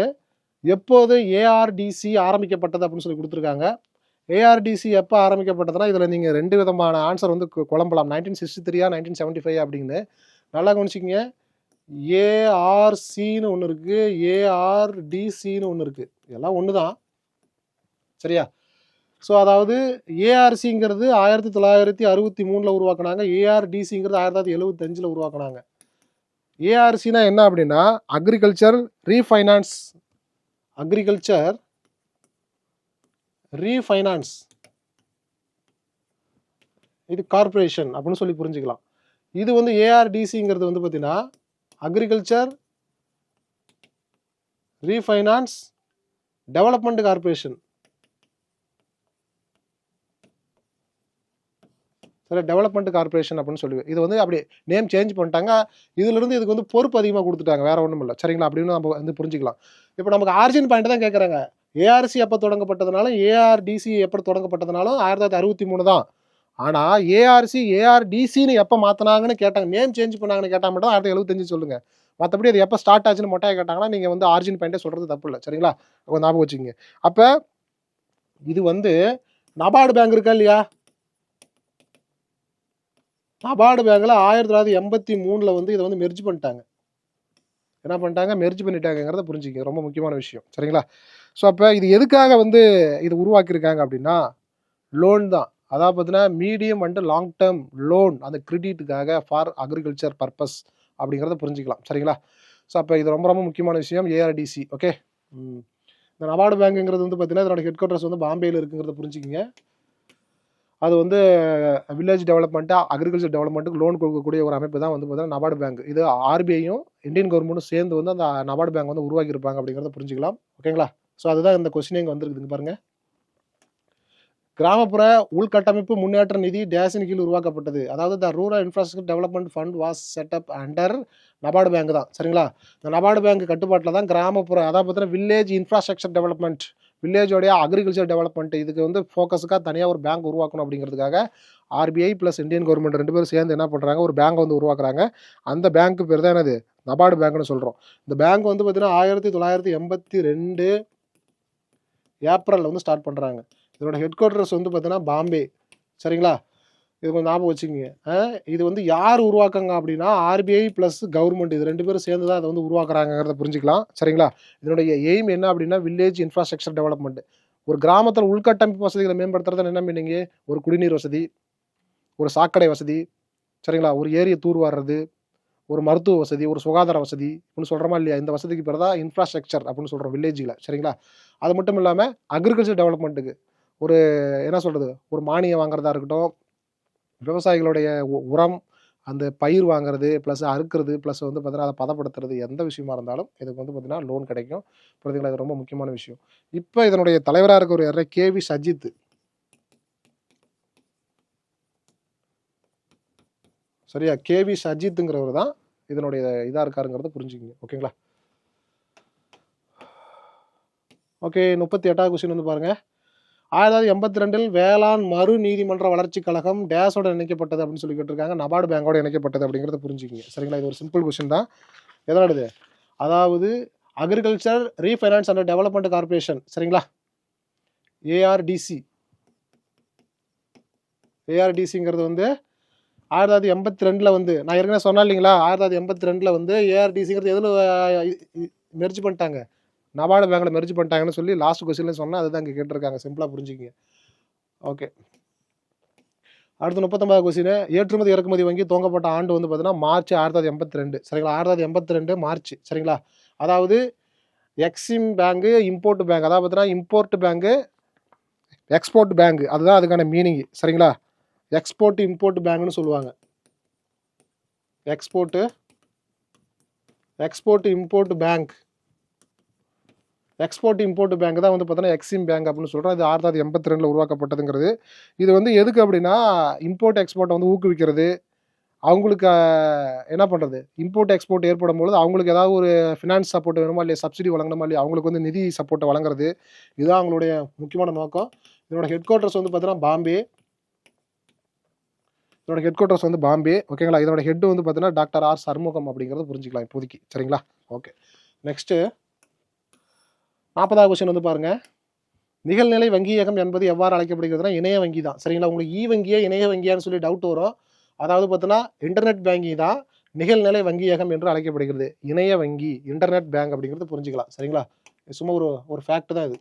எப்போது ஏஆர்டிசி ஆரம்பிக்கப்பட்டது அப்படின்னு சொல்லி கொடுத்துருக்காங்க. ஏஆர்டிசி எப்போ ஆரம்பிக்கப்பட்டதுன்னா இதில் நீங்கள் 2 விதமான ஆன்சர் வந்து குழம்பலாம். 1963 1975 அப்படின்னு. நல்லா கவனிச்சிங்க. ஏஆர்சின்னு ஒன்று இருக்குது, ஏஆர்டிசின்னு ஒன்று இருக்குது. எல்லாம் ஒன்று தான், சரியா? ஸோ அதாவது ஏஆர்சிங்கிறது 1963 உருவாக்குனாங்க, ஏஆர்டிசிங்கிறது 1975 உருவாக்குனாங்க. ஏஆர்சினா என்ன அப்படின்னா அக்ரிகல்ச்சர் ரீஃபைனான்ஸ் இது கார்பரேஷன் அப்படின்னு சொல்லி புரிஞ்சுக்கலாம். இது வந்து ஏஆர்டிசிங்கிறது வந்து பார்த்தீங்கன்னா அக்ரிகல்ச்சர் ரீஃபைனான்ஸ் டெவலப்மெண்ட் கார்பரேஷன். சரி, டெவலப்மெண்ட் கார்பரேஷன் அப்படின்னு சொல்லி இது வந்து அப்படி நேம் சேஞ்ச் பண்ணிட்டாங்க. இதிலிருந்து இதுக்கு வந்து பொறுப்பு அதிகமாக கொடுத்துட்டாங்க, வேற ஒன்றும் இல்லை, சரிங்களா? அப்படின்னு நம்ம வந்து புரிஞ்சுக்கலாம். இப்போ நமக்கு ஆரிஜின் பாயிண்ட் தான் கேட்குறாங்க. ஏஆர்சி எப்போ தொடங்கப்பட்டதுனாலும் ஏஆர்டிசி எப்போ தொடங்கப்பட்டதுனாலும் 1963 தான். ஆனால் ஏஆர்டிசின்னு எப்போ மாற்றினாங்கன்னு கேட்டாங்க, நேம் சேஞ்ச் பண்ணாங்கன்னு கேட்டால் மட்டும் 1975 சொல்லுங்க. மற்றபடி அது எப்போ ஸ்டார்ட் ஆச்சுன்னு மொட்டையாக கேட்டாங்கன்னா நீங்கள் வந்து ஆரிஜின் பாயிண்ட்டே சொல்கிறது தப்பு இல்லை, சரிங்களா? ஞாபகம் வச்சுக்கோங்க. அப்போ இது வந்து நபார்டு பேங்க் இருக்கா இல்லையா? நபார்டு பேங்கில் 1983 வந்து இதை வந்து மெர்ஜ் பண்ணிட்டாங்க. என்ன பண்ணிட்டாங்க? மெர்ஜ் பண்ணிட்டாங்கிறத புரிஞ்சுக்க, ரொம்ப முக்கியமான விஷயம், சரிங்களா? ஸோ அப்போ இது எதுக்காக வந்து இது உருவாக்கியிருக்காங்க அப்படின்னா லோன் தான். அதாவது பார்த்தீங்கன்னா medium and long term loan, அந்த கிரெடிட்டுக்காக ஃபார் அக்ரிகல்ச்சர் பர்பஸ் அப்படிங்கிறத புரிஞ்சுக்கலாம், சரிங்களா? ஸோ அப்போ இது ரொம்ப ரொம்ப முக்கியமான விஷயம், ஏஆர்டிசி. ஓகே, இந்த நபார்டு பேங்குங்கிறது வந்து பார்த்தீங்கன்னா இதோட ஹெட் குவார்ட்டர்ஸ் வந்து பாம்பேயில் இருக்குங்கிறத புரிஞ்சுக்கிங்க. அது வந்து வில்லேஜ் டெவலப்மெண்ட்டு, அக்ரிகல்ச்சர் டெவலப்மெண்ட்டுக்கு லோன் கொடுக்கக்கூடிய ஒரு அமைப்பு தான் வந்து பார்த்தீங்கன்னா நபார்டு பேங்க். இது ஆர்பிஐயும் இந்தியன் கவர்மெண்ட்டும் சேர்ந்து வந்து அந்த நபார்டு பேங்க் வந்து உருவாக்கியிருப்பாங்க அப்படிங்கிறத புரிஞ்சுக்கலாம், ஓகேங்களா? ஸோ அதுதான் இந்த கொஸ்டின் இங்கே வந்துருக்குதுங்க பாருங்க. கிராமப்புற உள்கட்டமைப்பு முன்னேற்ற நிதி டேஷின் கீழ் உருவாக்கப்பட்டது. அதாவது த rural infrastructure development fund was setup under NABARD bank தான், சரிங்களா? இந்த நபார்டு பேங்க் கட்டுப்பாட்டில் தான் கிராமப்புற, அதாவது பார்த்தீங்கன்னா வில்லேஜ் இன்ஃப்ராஸ்ட்ரக்சர் டெவலப்மெண்ட், வில்லேஜோடைய அக்ரிகல்ச்சர் டெவலப்மெண்ட், இதுக்கு வந்து ஃபோக்கஸுக்காக தனியாக ஒரு பேங்க் உருவாக்கணும் அப்படிங்கிறதுக்காக ஆர்பிஐ ப்ளஸ் இந்தியன் கவர்மெண்ட் 2 பேரும் சேர்ந்து என்ன பண்ணுறாங்க, ஒரு பேங்க் வந்து உருவாக்குறாங்க. அந்த பேங்க்கு பேர் தான் என்னது? நபார்டு பேங்க்னு சொல்கிறோம். இந்த பேங்க் வந்து பார்த்தீங்கன்னா 1982 ஏப்ரலில் வந்து ஸ்டார்ட் பண்ணுறாங்க. இதோட ஹெட் குவார்ட்டர்ஸ் வந்து பார்த்தீங்கன்னா பாம்பே, சரிங்களா? இது கொஞ்சம் ஞாபகம் வச்சுக்கோங்க. இது வந்து யார் உருவாக்குங்க அப்படின்னா ஆர்பிஐ ப்ளஸ் கவர்மெண்ட், இது 2 பேரும் சேர்ந்து தான் அதை வந்து உருவாக்குறாங்கிறத புரிஞ்சுக்கலாம், சரிங்களா? இதனுடைய எய்ம் என்ன அப்படின்னா வில்லேஜ் இன்ஃப்ராஸ்ட்ரக்சர் டெவலப்மெண்ட். ஒரு கிராமத்தில் உள்கட்டமைப்பு வசதிகளை மேம்படுத்துறது என்ன மீனிங்க? ஒரு குடிநீர் வசதி, ஒரு சாக்கடை வசதி, சரிங்களா? ஒரு ஏரியை தூர்வாடுறது, ஒரு மருத்துவ வசதி, ஒரு சுகாதார வசதி அப்படின்னு சொல்கிறோமா இல்லையா? இந்த வசதிக்கு பேர் தான் இன்ஃப்ராஸ்ட்ரக்சர் அப்படின்னு சொல்கிறோம் வில்லேஜில், சரிங்களா? அது மட்டும் இல்லாமல் அக்ரிகல்ச்சர் டெவலப்மெண்ட்டுக்கு ஒரு என்ன சொல்கிறது, ஒரு மானியம் வாங்குறதா இருக்கட்டும், விவசாயிகளுடைய உரம், அந்த பயிர் வாங்குறது ப்ளஸ் அறுக்கிறது ப்ளஸ் வந்து பார்த்தீங்கன்னா அதை பதப்படுத்துறது, எந்த விஷயமா இருந்தாலும் இதுக்கு வந்து பார்த்தீங்கன்னா லோன் கிடைக்கும், புரியுதுங்களா? இது ரொம்ப முக்கியமான விஷயம். இப்போ இதனுடைய தலைவராக இருக்க ஒரு யார்? கேவி சஜித், சரியா? கேவி சஜித்துங்கிறவர் தான் இதனுடைய இதாக இருக்காருங்கிறத புரிஞ்சுக்கிங்க, ஓகேங்களா? ஓகே, 38வது கொஸ்டின் வந்து பாருங்கள். 1982 வேளாண் மறு நீதிமன்ற வளர்ச்சி கழகம் டேஸோட இணைக்கப்பட்டது அப்படின்னு சொல்லி கேட்டிருக்காங்க. நபார்டு பேங்கோட இணைக்கப்பட்டது அப்படிங்கிறத புரிஞ்சுக்கிங்க, சரிங்களா? இது ஒரு சிம்பிள் கொஸ்டின் தான். எதனாடுது? அதாவது agriculture refinance and development corporation, சரிங்களா? ஏஆர்டிசிங்கிறது வந்து 1982 வந்து நான் ஏற்கனவே சொன்னேன் இல்லைங்களா? 1982 வந்து ஏஆர்டிசிங்கிறது எதில் மெர்ஜ் பண்ணிட்டாங்க? நபார்டு பேங்கில் மெர்ஜ் பண்ணிட்டாங்கன்னு சொல்லி லாஸ்ட் கொஸ்டின்ல சொன்னால் அதுதான் இங்கே கேட்டிருக்காங்க, சிம்பிளாக புரிஞ்சுக்கிங்க. ஓகே, அடுத்து 39வது கொஸ்டின். ஏற்றுமதி இறக்குமதி வங்கி துவங்கப்பட்ட ஆண்டு வந்து பார்த்தீங்கன்னா மார்ச் 1982, சரிங்களா? 1982 மார்ச், சரிங்களா? அதாவது எக்ஸிம் பேங்கு, இம்போர்ட் பேங்க், அதாவது பார்த்தீங்கன்னா இம்போர்ட் பேங்கு, எக்ஸ்போர்ட் பேங்க், அதுதான் அதுக்கான மீனிங், சரிங்களா? எக்ஸ்போர்ட் இம்போர்ட் பேங்க்னு சொல்லுவாங்க. Export import bank, export import bank தான் வந்து பார்த்தீங்கன்னா எக்ஸிம் பேங்க் அப்படின்னு சொல்கிறோம். இது 1982 உருவாக்கப்பட்டதுங்கிறது. இது வந்து எதுக்கு அப்படின்னா இம்போர்ட் எக்ஸ்போர்ட்டை வந்து ஊக்குவிக்கிறது, அவங்களுக்கு என்ன பண்ணுறது, இம்போர்ட் எக்ஸ்போர்ட் ஏற்படும் பொழுது அவங்களுக்கு ஏதாவது ஒரு ஃபினான்ஸ் சப்போர்ட் வேணுமா இல்லையா, சப்சிடி வழங்கணுமா இல்லையா, அவங்களுக்கு வந்து நிதி சப்போர்ட்டை வழங்குறது, இதுதான் அவங்களுடைய முக்கியமான நோக்கம். இதோட ஹெட் குவார்ட்டர்ஸ் வந்து பார்த்தீங்கன்னா பாம்பே, இதோட ஹெட் குவார்ட்டர்ஸ் வந்து பாம்பே, ஓகேங்களா? இதோட ஹெட் வந்து பார்த்தீங்கன்னா டாக்டர் ஆர் சர்முகம் அப்படிங்கிறது புரிஞ்சுக்கலாம் இப்போதைக்கு, சரிங்களா? ஓகே, நெக்ஸ்ட்டு 40வது கொஸ்டின் வந்து பாருங்க, நிகழ்நிலை வங்கியகம் என்பது எவ்வாறு அழைக்கப்படுகிறதுனா இணைய வங்கி தான். சரிங்களா? உங்களுக்கு வங்கியா இணைய வங்கியான்னு சொல்லி டவுட் வரும். அதாவது பார்த்தீங்கன்னா இன்டர்நெட் பேங்கிங் தான் நிகழ்நிலை வங்கியகம் என்று அழைக்கப்படுகிறது. இணைய வங்கி, இன்டர்நெட் பேங்க் அப்படிங்கிறது புரிஞ்சுக்கலாம். சரிங்களா? சும்மா ஒரு ஒரு ஃபேக்ட் தான் இது.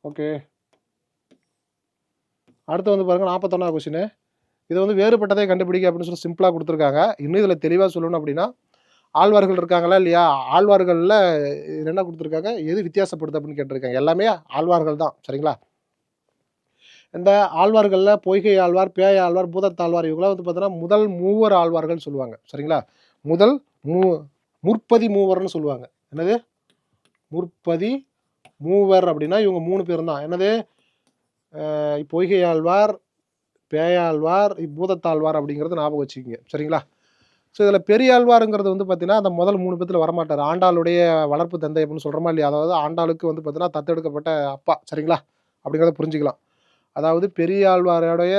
ஓகே. அடுத்து வந்து பாருங்க 41வது கொஸ்டின். இது வந்து வேறுபட்டதை கண்டுபிடிக்க அப்படின்னு சொல்லி சிம்பிளா கொடுத்துருக்காங்க. இன்னும் இதில் தெளிவாக சொல்லணும் அப்படின்னா, ஆழ்வார்கள் இருக்காங்களா இல்லையா? ஆழ்வார்களில் என்ன கொடுத்துருக்காங்க, எது வித்தியாசப்படுது அப்படின்னு கேட்டிருக்காங்க. எல்லாமே ஆழ்வார்கள் தான். சரிங்களா? இந்த ஆழ்வார்களில் பொய்கை ஆழ்வார், பேய் ஆழ்வார், பூதத்தாழ்வார் இவங்களாம் வந்து பார்த்தீங்கன்னா முதல் மூவர் ஆழ்வார்கள் சொல்லுவாங்க. சரிங்களா? முதல் முற்பதி மூவர்னு சொல்லுவாங்க. என்னது? முற்பதி மூவர் அப்படின்னா இவங்க 3 பேரும் தான். என்னது? பொய்கை ஆழ்வார், பேயாழ்வார், பூதத்தாழ்வார் அப்படிங்கிறது ஞாபகம் வச்சுக்கிங்க. சரிங்களா? ஸோ இதில் பெரியாழ்வாருங்கிறது வந்து பார்த்தீங்கன்னா அந்த முதல் 3 பேத்தில் வரமாட்டார். ஆண்டாளுடைய வளர்ப்பு தந்தை அப்படின்னு சொல்கிறோமா இல்லையா? அதாவது ஆண்டாளுக்கு வந்து பார்த்தீங்கன்னா தத்தெடுக்கப்பட்ட அப்பா. சரிங்களா? அப்படிங்கிறத புரிஞ்சுக்கலாம். அதாவது பெரியாழ்வாருடைய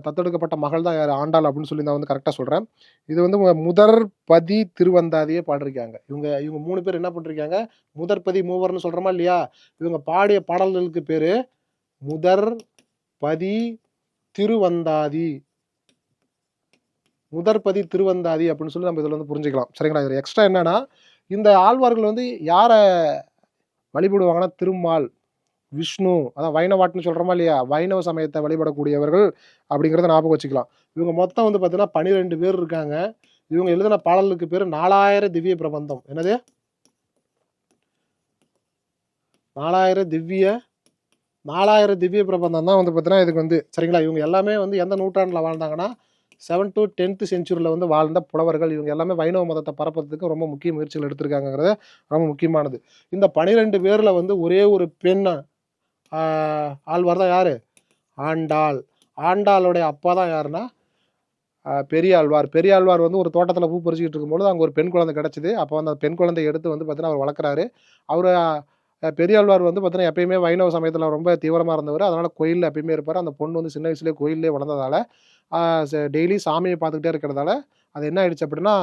தத்தெடுக்கப்பட்ட மகள் தான் யார்? ஆண்டாள் அப்படின்னு சொல்லி நான் வந்து கரெக்டாக சொல்கிறேன். இது வந்து முதற் பதி திருவந்தாதியே பாடிருக்காங்க. இவங்க 3 பேர் என்ன பண்ணிருக்காங்க? முதற்பதி மூவர்னு சொல்கிறோமா இல்லையா? இவங்க பாடிய பாடல்களுக்கு பேர் முதற் பதி திருவந்தாதி. முதற்பதி திருவந்தாதி அப்படின்னு சொல்லி நம்ம இதில் வந்து புரிஞ்சுக்கலாம். சரிங்களா? இது எக்ஸ்ட்ரா என்னன்னா, இந்த ஆழ்வார்கள் வந்து யாரை வழிபடுவாங்கன்னா திருமால், விஷ்ணு, அதான் வைணவாட்னு சொல்கிறோமா இல்லையா? வைணவ சமயத்தை வழிபடக்கூடியவர்கள் அப்படிங்கிறத ஞாபகம் வச்சுக்கலாம். இவங்க மொத்தம் வந்து பார்த்தீங்கன்னா 12 பேர் இருக்காங்க. இவங்க எழுதின பாடலுக்கு பேர் 4000 திவ்ய பிரபந்தம். என்னது? 4000 திவ்ய பிரபந்தம் தான் வந்து பார்த்தீங்கன்னா இதுக்கு வந்து. சரிங்களா? இவங்க எல்லாமே வந்து எந்த நூற்றாண்டில் வாழ்ந்தாங்கன்னா 7th to 10th செஞ்சுரியில் வந்து வாழ்ந்த புலவர்கள். இவங்க எல்லாமே வைணவ மதத்தை பரப்புறதுக்கு ரொம்ப முக்கிய முயற்சிகள் எடுத்திருக்காங்கிறது ரொம்ப முக்கியமானது. இந்த 12 பேரில் வந்து ஒரே ஒரு பெண் ஆழ்வார் தான் யாரு? ஆண்டாள். ஆண்டாளுடைய அப்பா தான் யாருன்னா பெரியாழ்வார். பெரியாழ்வார் வந்து ஒரு தோட்டத்தில் பூ பறிச்சுக்கிட்டு இருக்கும்போது அங்கே ஒரு பெண் குழந்தை கிடச்சிது. அப்போ அந்த பெண் குழந்தையை எடுத்து வந்து பார்த்தீங்கன்னா அவர் வளர்க்குறாரு. அவர் பெரியாழ்வார் வந்து பார்த்தீங்கன்னா எப்பயுமே வைணவ சமயத்தில் ரொம்ப தீவிரமாக இருந்தவர். அதனால் கோயிலில் எப்பயுமே இருப்பார். அந்த பொண்ணு வந்து சின்ன வயசுலேயே கோயிலே வளர்ந்ததால் டெய்லி சாமியை பார்த்துக்கிட்டே இருக்கிறதால அது என்ன ஆயிடுச்சு அப்படின்னா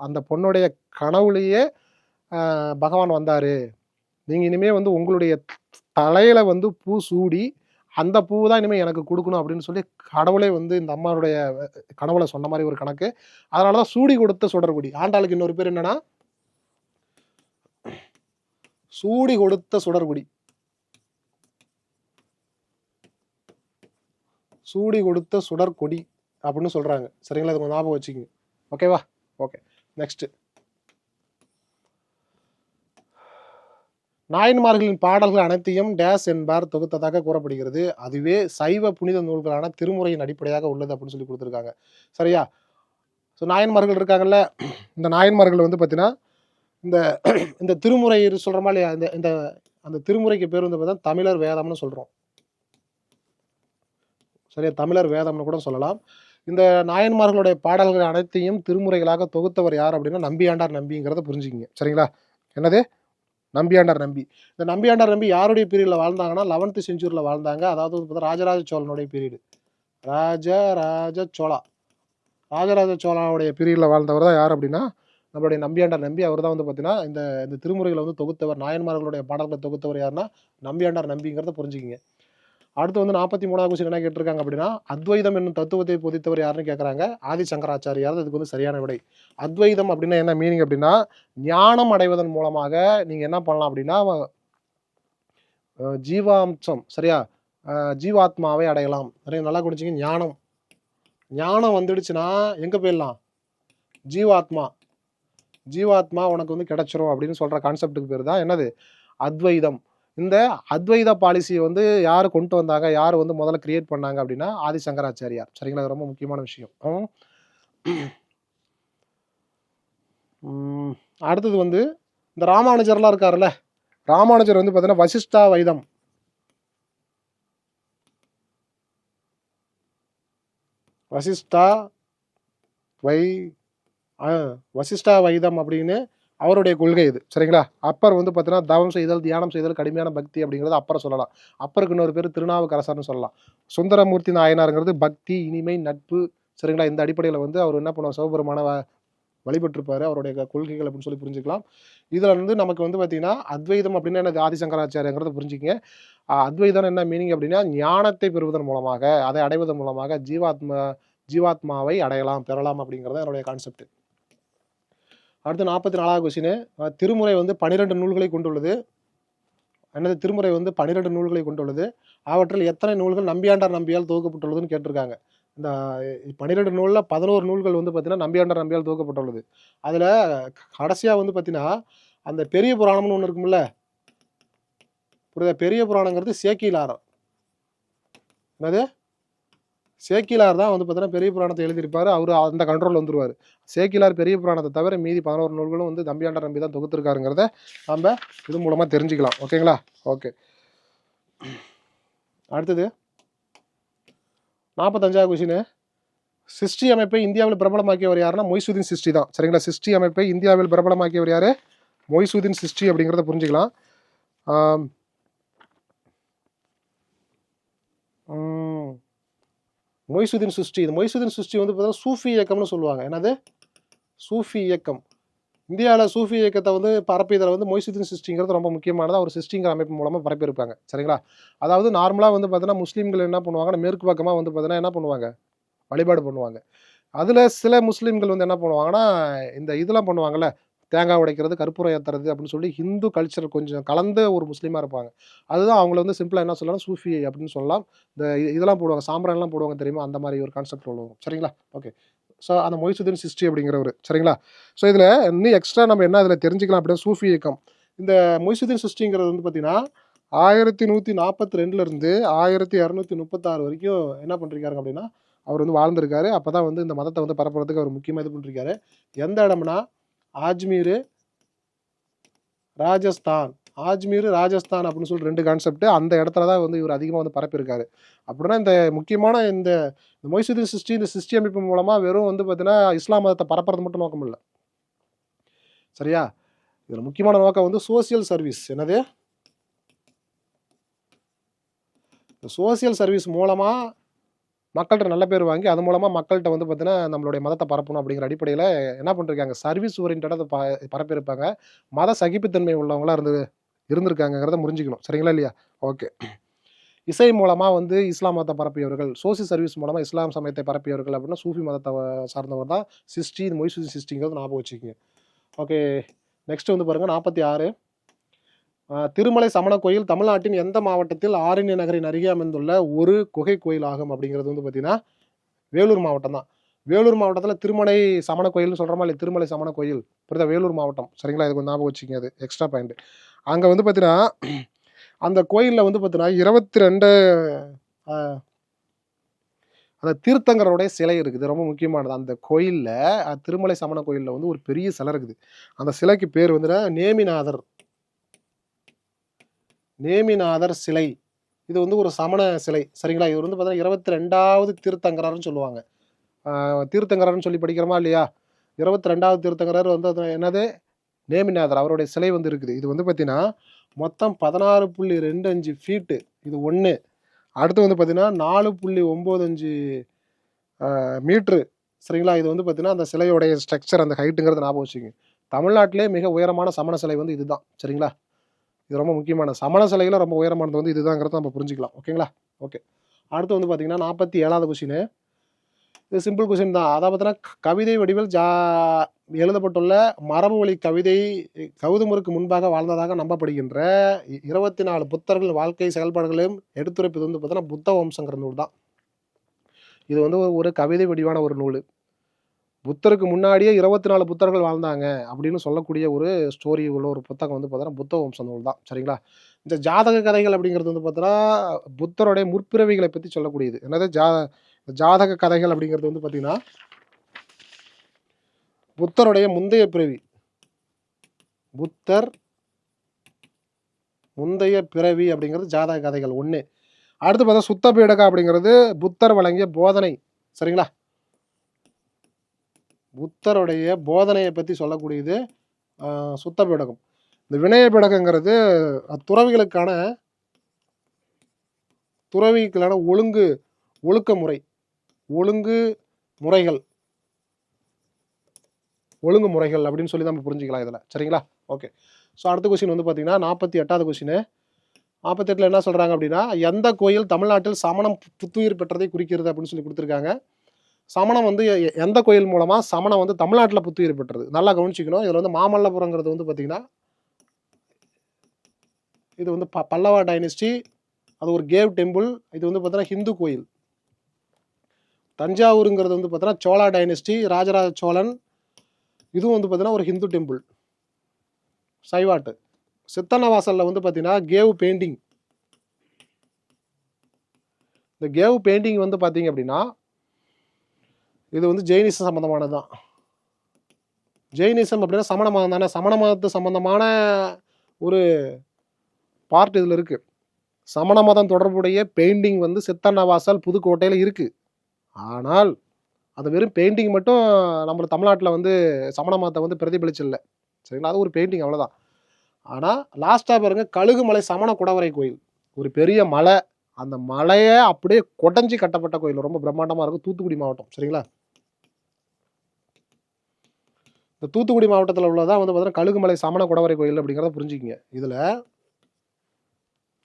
அந்த பொண்ணுடைய கனவுலேயே பகவான் வந்தார். நீங்கள் இனிமேல் வந்து உங்களுடைய தலையில் வந்து பூ சூடி அந்த பூ தான் இனிமேல் எனக்கு கொடுக்கணும் அப்படின்னு சொல்லி கடவுளே வந்து இந்த அம்மாவுடைய கனவுல சொன்ன மாதிரி ஒரு கணக்கு. அதனால தான் சூடி கொடுத்த சுடர்குடி. ஆண்டாளுக்கு இன்னொரு பேர் என்னன்னா சூடி கொடுத்த சுடர்குடி. சூடி கொடுத்த சுடர்கொடி அப்படின்னு சொல்றாங்க. சரிங்களா? அது ஞாபகம் வச்சுக்கோங்க. ஓகேவா? ஓகே. நெக்ஸ்ட், நாயன்மார்களின் பாடல்கள் அனைத்தையும் டேஸ் என்பார் தொகுத்ததாக கூறப்படுகிறது. அதுவே சைவ புனித நூல்களான திருமுறையின் அடிப்படையாக உள்ளது அப்படின்னு சொல்லி கொடுத்துருக்காங்க. சரியா? ஸோ நாயன்மார்கள் இருக்காங்கல்ல, இந்த நாயன்மார்கள் வந்து பார்த்தீங்கன்னா இந்த இந்த திருமுறை சொல்கிறோமா இல்லையா? இந்த இந்த அந்த திருமுறைக்கு பேர் வந்து பார்த்தீங்கன்னா தமிழர் வேதம்னு சொல்கிறோம். சரியா? தமிழர் வேதம்னு கூட சொல்லலாம். இந்த நாயன்மார்களுடைய பாடல்கள் அனைத்தையும் திருமுறைகளாக தொகுத்தவர் யார் அப்படின்னா நம்பியாண்டார் நம்பிங்கிறத புரிஞ்சுக்கிங்க. சரிங்களா? என்னது? நம்பியாண்டார் நம்பி. இந்த நம்பியாண்டார் நம்பி யாருடைய பீரியடில் வாழ்ந்தாங்கன்னா 11th செஞ்சுரியில் வாழ்ந்தாங்க. அதாவது ராஜராஜ சோழனுடைய பீரியடு. ராஜராஜ சோழனுடைய பீரியடில் வாழ்ந்தவர் தான் யார் அப்படின்னா நம்மளுடைய நம்பியாண்டார் நம்பி. அவர் தான் வந்து பார்த்தீங்கன்னா இந்த இந்த திருமுறைகளை வந்து தொகுத்தவர். நாயன்மார்களுடைய பாடல்களை தொகுத்தவர் யாருன்னா நம்பியாண்டார் நம்பிங்கிறத புரிஞ்சுக்கிங்க. அடுத்து வந்து 43வது கொஸ்டின் என்ன கேட்டிருக்காங்க அப்படின்னா அத்வைதம் என்னும் தத்துவத்தை போதித்தவர் யாருன்னு கேட்குறாங்க. ஆதி சங்கராச்சாரியார். அதுக்கு வந்து சரியான விடை. அத்வைதம் அப்படின்னா என்ன மீனிங் அப்படின்னா ஞானம் அடைவதன் மூலமாக நீங்கள் என்ன பண்ணலாம் அப்படின்னா ஜீவாம்சம், சரியா, ஜீவாத்மாவை அடையலாம். சரியா? நல்லா குடிச்சிங்க. ஞானம் வந்துடுச்சுன்னா எங்கே போயிடலாம்? ஜீவாத்மா உனக்கு வந்து கிடைச்சிரும் அப்படின்னு சொல்கிற கான்செப்டுக்கு பேர் தான் என்னது? அத்வைதம். இந்த அத்வைத பாலிசியை வந்து யார் கொண்டு வந்தாங்க, யார் வந்து முதல்ல கிரியேட் பண்ணாங்க அப்படின்னா ஆதி சங்கராச்சாரியார். சரிங்களா? அது ரொம்ப முக்கியமான விஷயம். அடுத்தது வந்து இந்த ராமானுஜர்லாம் இருக்காருல்ல, ராமானுஜர் வந்து பார்த்தீங்கன்னா வசிஷ்டா வைதம் அப்படின்னு அவருடைய கொள்கை இது. சரிங்களா? அப்பர் வந்து பார்த்தீங்கன்னா தவம் செய்தல், தியானம் செய்தல், கடுமையான பக்தி அப்படிங்கிறது அப்பரை சொல்லலாம். அப்பருக்கு இன்னொரு பேர் திருநாவுக்கரசர்னு சொல்லலாம். சுந்தரமூர்த்தி நாயனாருங்கிறது பக்தி, இனிமை, நட்பு. சரிங்களா? இந்த அடிப்படையில் வந்து அவர் என்ன பண்ணுவார்? சிவபெருமான வழிபட்டிருப்பாரு, அவருடைய கொள்கைகள் அப்படின்னு சொல்லி புரிஞ்சுக்கலாம். இதுல வந்து நமக்கு வந்து பார்த்தீங்கன்னா, அத்வைதம் அப்படின்னா என்னது? ஆதிசங்கராச்சாரியங்கிறத புரிஞ்சுக்கங்க. அத்வைதம் என்ன மீனிங் அப்படின்னா, ஞானத்தை பெறுவதன் மூலமாக, அதை அடைவதன் மூலமாக ஜீவாத்மாவை அடையலாம், பெறலாம் அப்படிங்கிறது தான் என்னுடைய கான்செப்ட். அடுத்து 44வது கொஸ்டின். திருமுறை வந்து 12 நூல்களை கொண்டுள்ளது. என்னது? திருமுறை வந்து 12 நூல்களை கொண்டுள்ளது. அவற்றில் எத்தனை நூல்கள் நம்பியாண்டார் நம்பியால் தொகுக்கப்பட்டுள்ளதுன்னு கேட்டிருக்காங்க. இந்த 12 நூல்ல 11 நூல்கள் வந்து பார்த்தீங்கன்னா, நம்பியாண்டார் நம்பியால் தொகுக்கப்பட்டுள்ளது. அதுல கடைசியா வந்து பார்த்தீங்கன்னா, அந்த பெரிய புராணம்னு ஒண்ணு இருக்கும்ல, புரியுதா? பெரிய புராணங்கிறது சேக்கிழார். என்னது? சேக்கிழார் தான் வந்து பார்த்தீங்கன்னா, பெரிய புராணத்தை எழுதியிருப்பாரு. அவரு அந்த கண்ட்ரோல்ல வந்துருவாரு. சேக்கிழார் பெரிய புராணத்தை தவிர மீதி 11 நூல்களும் வந்து நம்பியாண்டார் நம்பி தான் தொகுத்திருக்காருங்கிறத நம்ம இது மூலமா தெரிஞ்சுக்கலாம். ஓகேங்களா? ஓகே. அடுத்தது 45வது கொஸ்டின். சிஸ்டி அமைப்பை இந்தியாவில் பிரபலமாக்கியவர் யாருன்னா மொய்சுதீன் சிஸ்டி தான். சரிங்களா? சிஸ்டி அமைப்பை இந்தியாவில் பிரபலமாக்கியவர் யாரு? மொய்சுதீன் சிஸ்டி அப்படிங்கிறத புரிஞ்சுக்கலாம். மொய்சுதீன் சிஸ்டி. இந்த மொய்சுதீன் சிஸ்டி வந்து பார்த்தீங்கன்னா சூஃபி இயக்கம்னு சொல்லுவாங்க. என்னது? சூஃபி இயக்கம். இந்தியாவில் சூஃபி இயக்கத்தை வந்து பரப்பியதில் வந்து மொய்சுதீன் சிஸ்டிங்கிறது ரொம்ப முக்கியமானது. அவர் சிஸ்டிங்கிற அமைப்பு மூலமாக பரப்பியிருப்பாங்க. சரிங்களா? அதாவது நார்மலாக வந்து பார்த்தீங்கன்னா முஸ்லீம்கள் என்ன பண்ணுவாங்கன்னா, மேற்கு பக்கமாக வந்து பார்த்தீங்கன்னா என்ன பண்ணுவாங்க? வழிபாடு பண்ணுவாங்க. அதில் சில முஸ்லீம்கள் வந்து என்ன பண்ணுவாங்கன்னா, இந்த இதெல்லாம் பண்ணுவாங்கல்ல, தேங்காய் உடைக்கிறது, கற்பூரம் ஏற்றுறது அப்படின்னு சொல்லி ஹிந்து கல்ச்சர் கொஞ்சம் கலந்த ஒரு முஸ்லீமாக இருப்பாங்க. அதுதான் அவங்கள வந்து சிம்பிளாக என்ன சொல்லலாம்? சூஃபி அப்படின்னு சொல்லலாம். இந்த இதெல்லாம் போடுவாங்க, சாம்பிரான்லாம் போடுவாங்க தெரியுமா? அந்த மாதிரி ஒரு கான்செப்ட் உள்ளவங்க. சரிங்களா? ஓகே. ஸோ அந்த மொய்சுதீன் சிஸ்டி அப்படிங்கிறவர். சரிங்களா? ஸோ இதில் இன்னும் எக்ஸ்ட்ரா நம்ம என்ன இதில் தெரிஞ்சுக்கலாம் அப்படின்னா, சூஃபி இயக்கம். இந்த மொய்சுதீன் சிஸ்டிங்கிறது வந்து பார்த்தீங்கன்னா 1142லேருந்து 1236 வரைக்கும் என்ன பண்ணிருக்காருங்க அப்படின்னா, அவர் வந்து வாழ்ந்திருக்காரு. அப்போ தான் வந்து இந்த மதத்தை வந்து பரப்புறதுக்கு அவர் முக்கியமாக இது பண்ணிருக்காரு. எந்த இடம்னா ஆஜ்மீர், ராஜஸ்தான். ஆஜ்மீர், ராஜஸ்தான் அப்படின்னு சொல்லி 2 கான்செப்ட். அந்த இடத்துல தான் வந்து இவர் அதிகமாக வந்து பரப்பியிருக்காரு. அப்படின்னா இந்த முக்கியமான இந்த மொய்சுதீன் சிஸ்டி, இந்த சிஸ்டி அமைப்பு மூலமா வெறும் வந்து பார்த்தீங்கன்னா, இஸ்லாம் மதத்தை பரப்புறது மட்டும் நோக்கம் இல்ல. சரியா? இதில் முக்கியமான நோக்கம் வந்து சோசியல் சர்வீஸ். என்னது? சோசியல் சர்வீஸ் மூலமா மக்கள்கிட்ட நல்ல பேர் வாங்கி, அது மூலமா மக்கள்கிட்ட வந்து பார்த்தீங்கன்னா, நம்மளுடைய மதத்தை பரப்பணும் அப்படிங்கிற அடிப்படையில என்ன பண்ணிருக்காங்க? சர்வீஸ் ஓரியன்டடா பரப்பியிருப்பாங்க. மத சகிப்புத்தன்மை உள்ளவங்களா இருந்திருக்காங்கங்கிறத புரிஞ்சுக்கணும். சரிங்களா? இல்லையா? ஓகே. இசை மூலமா வந்து இஸ்லாம் மதத்தை பரப்பியவர்கள், சோசியல் சர்வீஸ் மூலமா இஸ்லாம் சமயத்தை பரப்பியவர்கள் அப்படின்னா சூஃபி மதத்தை சார்ந்தவர் தான் சிஸ்டி. இந்த மொய்சுதீன் சிஸ்டிங்கிறது ஞாபகம் வச்சுக்கோங்க. ஓகே. நெக்ஸ்ட் வந்து பாருங்க 46. திருமலை சமண கோயில் தமிழ்நாட்டின் எந்த மாவட்டத்தில் ஆரண்ய நகரின் அருகே அமைந்துள்ள ஒரு குகை கோயில் ஆகும் அப்படிங்கிறது வந்து பார்த்தீங்கன்னா, வேலூர் மாவட்டம் தான். வேலூர் மாவட்டத்தில் திருமலை சமண கோயில்னு சொல்கிறோமா இல்லையா? திருமலை சமண கோயில் புரியுதா? வேலூர் மாவட்டம். சரிங்களா? இது கொஞ்சம் ஞாபகம் வச்சுக்கோங்க. அது எக்ஸ்ட்ரா பாயிண்ட். அங்கே வந்து பார்த்தீங்கன்னா, அந்த கோயிலில் வந்து பார்த்தீங்கன்னா 22 அந்த தீர்த்தங்கரோடைய சிலை இருக்குது. ரொம்ப முக்கியமானது. அந்த கோயிலில் திருமலை சமண கோயிலில் வந்து ஒரு பெரிய சிலை இருக்குது. அந்த சிலைக்கு பேர் வந்து நேமிநாதர். நேமிநாதர் சிலை. இது வந்து ஒரு சமண சிலை. சரிங்களா? இவர் வந்து பார்த்தீங்கன்னா 22வது தீர்த்தங்கரர்னு சொல்லுவாங்க. தீர்த்தங்கரர்னு சொல்லி படிக்கிறோமா இல்லையா? 22வது தீர்த்தங்கரர் வந்து அது என்னது? நேமிநாதர். அவருடைய சிலை வந்து இருக்குது. இது வந்து பார்த்தீங்கன்னா, மொத்தம் 16.25 ஃபீட்டு. இது 1. அடுத்து வந்து பார்த்தீங்கன்னா 4.95 மீட்ரு. சரிங்களா? இது வந்து பார்த்தீங்கன்னா, அந்த சிலையோடைய ஸ்ட்ரக்சர், அந்த ஹைட்டுங்கிறத ஞாபகம் வச்சுக்கங்க. தமிழ்நாட்டிலே மிக உயரமான சமண சிலை வந்து இதுதான். சரிங்களா? இது ரொம்ப முக்கியமான சமண சிலையில ரொம்ப உயரமானது வந்து இதுதாங்கிறத நம்ம புரிஞ்சுக்கலாம். ஓகேங்களா? ஓகே. அடுத்து வந்து பார்த்தீங்கன்னா 47வது கொஸ்டின். இது சிம்பிள் கொஸ்டின் தான். அதாவது பார்த்தீங்கன்னா, கவிதை வடிவில் எழுதப்பட்டுள்ள மரபு வழி கவிதை கௌதமருக்கு முன்பாக வாழ்ந்ததாக நம்பப்படுகின்ற 24 புத்தர்கள் வாழ்க்கை செயல்பாடுகளையும் எடுத்துரைப்பது வந்து பார்த்தீங்கன்னா, புத்த வம்சங்கிற நூல் தான். இது வந்து ஒரு கவிதை வடிவான ஒரு நூல். புத்தருக்கு முன்னாடியே 24 புத்தர்கள் வாழ்ந்தாங்க அப்படின்னு சொல்லக்கூடிய ஒரு ஸ்டோரி உள்ள ஒரு புத்தகம் வந்து பார்த்தீங்கன்னா, புத்த வம்ச நூல் தான். சரிங்களா? இந்த ஜாதக கதைகள் அப்படிங்கிறது வந்து பார்த்தீங்கன்னா, புத்தருடைய முற்பிறவிகளை பற்றி சொல்லக்கூடியது. என்னது? ஜாதக கதைகள் அப்படிங்கிறது வந்து பார்த்தீங்கன்னா, புத்தருடைய முந்தைய பிறவி. புத்தர் முந்தைய பிறவி அப்படிங்கிறது ஜாதக கதைகள் 1. அடுத்து பார்த்தா சுத்த பீடகா அப்படிங்கிறது புத்தர் வழங்கிய போதனை. சரிங்களா? புத்தருடைய போதனையை பற்றி சொல்லக்கூடியது சுத்த பீடகம். இந்த வினய பீடகங்கிறது துறவிகளுக்கான ஒழுக்க முறை, ஒழுங்கு முறைகள், ஒழுங்குமுறைகள் அப்படின்னு சொல்லி நம்ம புரிஞ்சுக்கலாம் இதில். சரிங்களா? ஓகே. ஸோ அடுத்த கொஸ்டின் வந்து பார்த்தீங்கன்னா 48வது கொஸ்டின். 48ல் என்ன சொல்கிறாங்க அப்படின்னா, எந்த கோயில் தமிழ்நாட்டில் சமணம் புத்துயிர் பெற்றதை குறிக்கிறது அப்படின்னு சொல்லி கொடுத்துருக்காங்க. சமணம் வந்து எந்த கோயில் மூலமாக சமணம் வந்து தமிழ்நாட்டில் புத்துயிர் பெற்றது? நல்லா கவனிச்சிக்கணும். இதில் வந்து மாமல்லபுரங்கிறது வந்து பார்த்தீங்கன்னா, இது வந்து பல்லவா டைனஸ்டி, அது ஒரு கேவ் டெம்பிள். இது வந்து பார்த்தீங்கன்னா ஹிந்து கோயில். தஞ்சாவூருங்கிறது வந்து பார்த்தீங்கன்னா சோழா டைனஸ்டி, ராஜராஜ சோழன். இதுவும் வந்து பார்த்தீங்கன்னா ஒரு ஹிந்து டெம்பிள், சைவாட்டு. சித்தன்னவாசலில் வந்து பார்த்தீங்கன்னா கேவ் பெயிண்டிங். இந்த கேவ் பெயிண்டிங் வந்து பார்த்தீங்க அப்படின்னா இது வந்து ஜெயினிசம் சம்மந்தமானது தான். ஜெயினிசம் அப்படின்னா சமண மதம் தானே. சமண மதத்து சம்மந்தமான ஒரு பார்ட் இதில் இருக்குது. சமண மதம் தொடர்புடைய பெயிண்டிங் வந்து சித்தன்னவாசல் புதுக்கோட்டையில் இருக்குது. ஆனால் அது வெறும் பெயிண்டிங் மட்டும் நம்ம தமிழ்நாட்டில் வந்து சமண மதத்தை வந்து பிரதிபலிச்சில்லை. சரிங்களா? அது ஒரு பெயிண்டிங், அவ்வளோதான். ஆனால் லாஸ்ட்டாக பாருங்கள், கழுகுமலை சமண குடவரை கோயில். ஒரு பெரிய மலை, அந்த மலையை அப்படியே கொடைஞ்சி கட்டப்பட்ட கோயில். ரொம்ப பிரம்மாண்டமாக இருக்கும். தூத்துக்குடி மாவட்டம். சரிங்களா? இந்த தூத்துக்குடி மாவட்டத்தில் உள்ளதான் வந்து பார்த்தீங்கன்னா கழுகுமலை சமண குடவரை கோயில் அப்படிங்கிறத புரிஞ்சுக்கிங்க இதில்.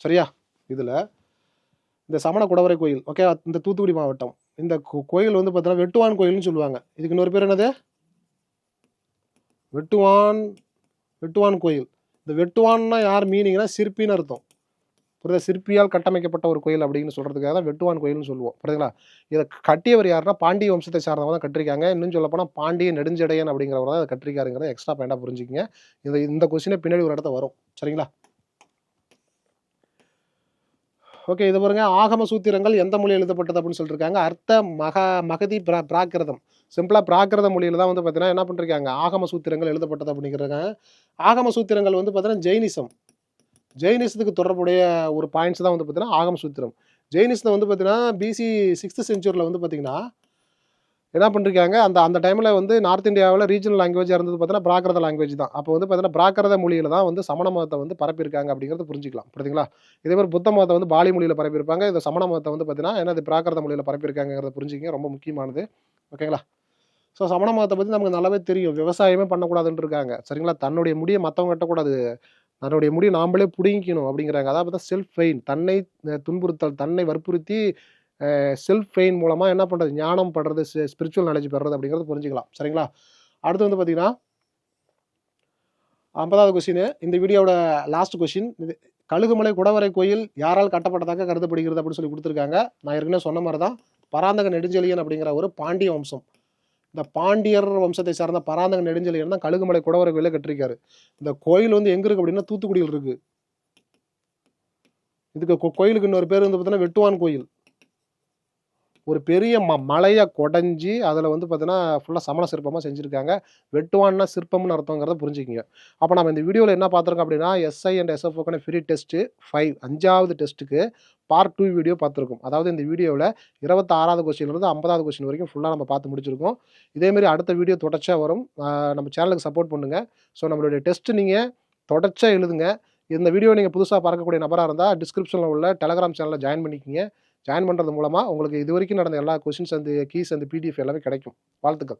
சரியா? இதில் இந்த சமண குடவரை கோயில், ஓகே, இந்த தூத்துக்குடி மாவட்டம். இந்த கோயில் வந்து பார்த்தீங்கன்னா வெட்டுவான் கோயில்னு சொல்லுவாங்க. இதுக்கு இன்னொரு பேர் என்னது? வெட்டுவான் கோயில். இந்த வெட்டுவான்னா யார் மீனிங்னா சிற்பின்னு அர்த்தம். புரியுதா? சிற்பியால் கட்டமைக்கப்பட்ட ஒரு கோயில் அப்படின்னு சொல்கிறதுக்காக தான் வெட்டுவான் கோயில்னு சொல்லுவோம். புரியுதுங்களா? இதை கட்டியவர் யாருன்னா பாண்டிய வம்சத்தை சார்ந்தவங்க தான் கட்டிருக்காங்க. இன்னும் சொல்லப்போனால் பாண்டிய நெடுஞ்செடையன் அப்படிங்கிறவர் தான் அதை கட்டிருக்காருங்கிறத எக்ஸ்ட்ரா பாயிண்டாக புரிஞ்சுக்கிங்க. இந்த கொஸ்டினே பின்னாடி ஒரு இடத்த வரும். சரிங்களா? ஓகே, இது பாருங்க, ஆகம சூத்திரங்கள் எந்த மொழியில் எழுதப்பட்டது அப்படின்னு சொல்லியிருக்காங்க. அர்த்த மகதி பிராகிருதம். சிம்பிளாக பிராகிருத மொழியில் தான் வந்து பார்த்தீங்கன்னா என்ன பண்ணிருக்காங்க, ஆகம சூத்திரங்கள் எழுதப்பட்டது அப்படிங்கிறாங்க. ஆகம சூத்திரங்கள் வந்து பார்த்தீங்கன்னா ஜெயினிசத்துக்கு தொடர்புடைய ஒரு பாயிண்ட்ஸ் தான் வந்து பார்த்தீங்கன்னா ஆகம சூத்திரம். ஜெயினிசத்தை வந்து பார்த்தீங்கன்னா BC 6th century வந்து பார்த்தீங்கன்னா என்ன பண்ணிருக்காங்க, அந்த டைமில் வந்து நார்த் இந்தியாவில் ரீஜனல் லாங்குவேஜாக இருந்தது பார்த்தீங்கன்னா பிராகிருத லாங்குவேஜ் தான். அப்போ வந்து பார்த்தீங்கன்னா பிராகிருத மொழியில் தான் வந்து சமண மதத்தை வந்து பரப்பியிருக்காங்க அப்படிங்கிறத புரிஞ்சிக்கலாம். புரியுதுங்களா? இதே மாதிரி புத்த மதத்தை வந்து பாலி மொழியில் பரப்பியிருப்பாங்க. இந்த சமண மதத்தை வந்து பார்த்தீங்கன்னா என்னது பிராகிருத மொழியில் பரப்பியிருக்காங்கிறத புரிஞ்சுக்கிங்க. ரொம்ப முக்கியமானது. ஓகேங்களா? ஸோ சமண மதத்தை பற்றி நமக்கு நல்லாவே தெரியும். விவசாயமே பண்ணக்கூடாதுன்னு இருக்காங்க. சரிங்களா? தன்னுடைய முடியை மற்றவங்க கட்டக்கூடாது, தன்னுடைய முடியை நாம்ளே பிடுங்கிக்கணும் அப்படிங்கிறாங்க. அதாவது செல்ஃப் பெயின், தன்னை துன்புறுத்தல், தன்னை வற்புறுத்தி செல்ஃப் பெயின் மூலமாக என்ன பண்ணுறது, ஞானம் படுறது, ஸ்பிரிச்சுவல் நாலேஜ் பெறுறது அப்படிங்கிறது புரிஞ்சுக்கலாம். சரிங்களா? அடுத்து வந்து பார்த்தீங்கன்னா 50வது கொஸ்டின், இந்த வீடியோட லாஸ்ட் கொஸ்டின். இது கழுகுமலை குடவரை கோயில் யாரால் கட்டப்பட்டதாக கருதப்படுகிறது அப்படின்னு சொல்லி கொடுத்துருக்காங்க. நான் ஏற்கனவே சொன்ன மாதிரி தான் பராந்தக நெடுஞ்செழியன் அப்படிங்கிற ஒரு பாண்டிய வம்சம். இந்த பாண்டியர் வம்சத்தை சார்ந்த பராந்தக நெடுஞ்செழியன் தான் கழுகுமலை குடவரை கோயிலை கட்டிருக்காரு. இந்த கோயில் வந்து எங்கே இருக்குது அப்படின்னா தூத்துக்குடியில் இருக்குது. இதுக்கு கோயிலுக்கு இன்னொரு பேர் வந்து பார்த்தீங்கன்னா வெட்டுவான் கோயில். ஒரு பெரிய மலையை கொடைஞ்சி அதில் வந்து பார்த்தீங்கன்னா ஃபுல்லாக சமண சிற்பமாக செஞ்சுருக்காங்க. வெட்டுவான்னா சிற்பம்னு அர்த்தங்கிறத புரிஞ்சுக்கிங்க. அப்போ நம்ம இந்த வீடியோவில் என்ன பார்த்துருக்கோம் அப்படின்னா SI அண்ட் SFOக்கான ஃப்ரீ டெஸ்ட்டு 5வது டெஸ்ட்டுக்கு பார்ட் 2 வீடியோ பார்த்துருக்கோம். அதாவது இந்த வீடியோவில் 26வது கொஸ்டின்லேருந்து 50வது கொஸ்டின் வரைக்கும் ஃபுல்லாக நம்ம பார்த்து முடிச்சிருக்கோம். இதேமாரி அடுத்த வீடியோ தொடர்ச்சியாக வரும். நம்ம சேனலுக்கு சப்போர்ட் பண்ணுங்கள். ஸோ நம்மளுடைய டெஸ்ட்டு நீங்கள் தொடர்ச்சியாக எழுதுங்க. இந்த வீடியோ நீங்கள் புதுசாக பார்க்கக்கூடிய நபராக இருந்தால் டிஸ்கிரிப்ஷனில் உள்ள டெலகிராம் சேனலில் ஜாயின் பண்ணிக்கிங்க. ஜாயின் பண்ணுறது மூலமாக உங்களுக்கு இது வரைக்கும் நடந்த எல்லா கொஸ்டின்ஸ் அந்த கீஸ் அந்த PDF எல்லாமே கிடைக்கும். வாழ்த்துக்கள்.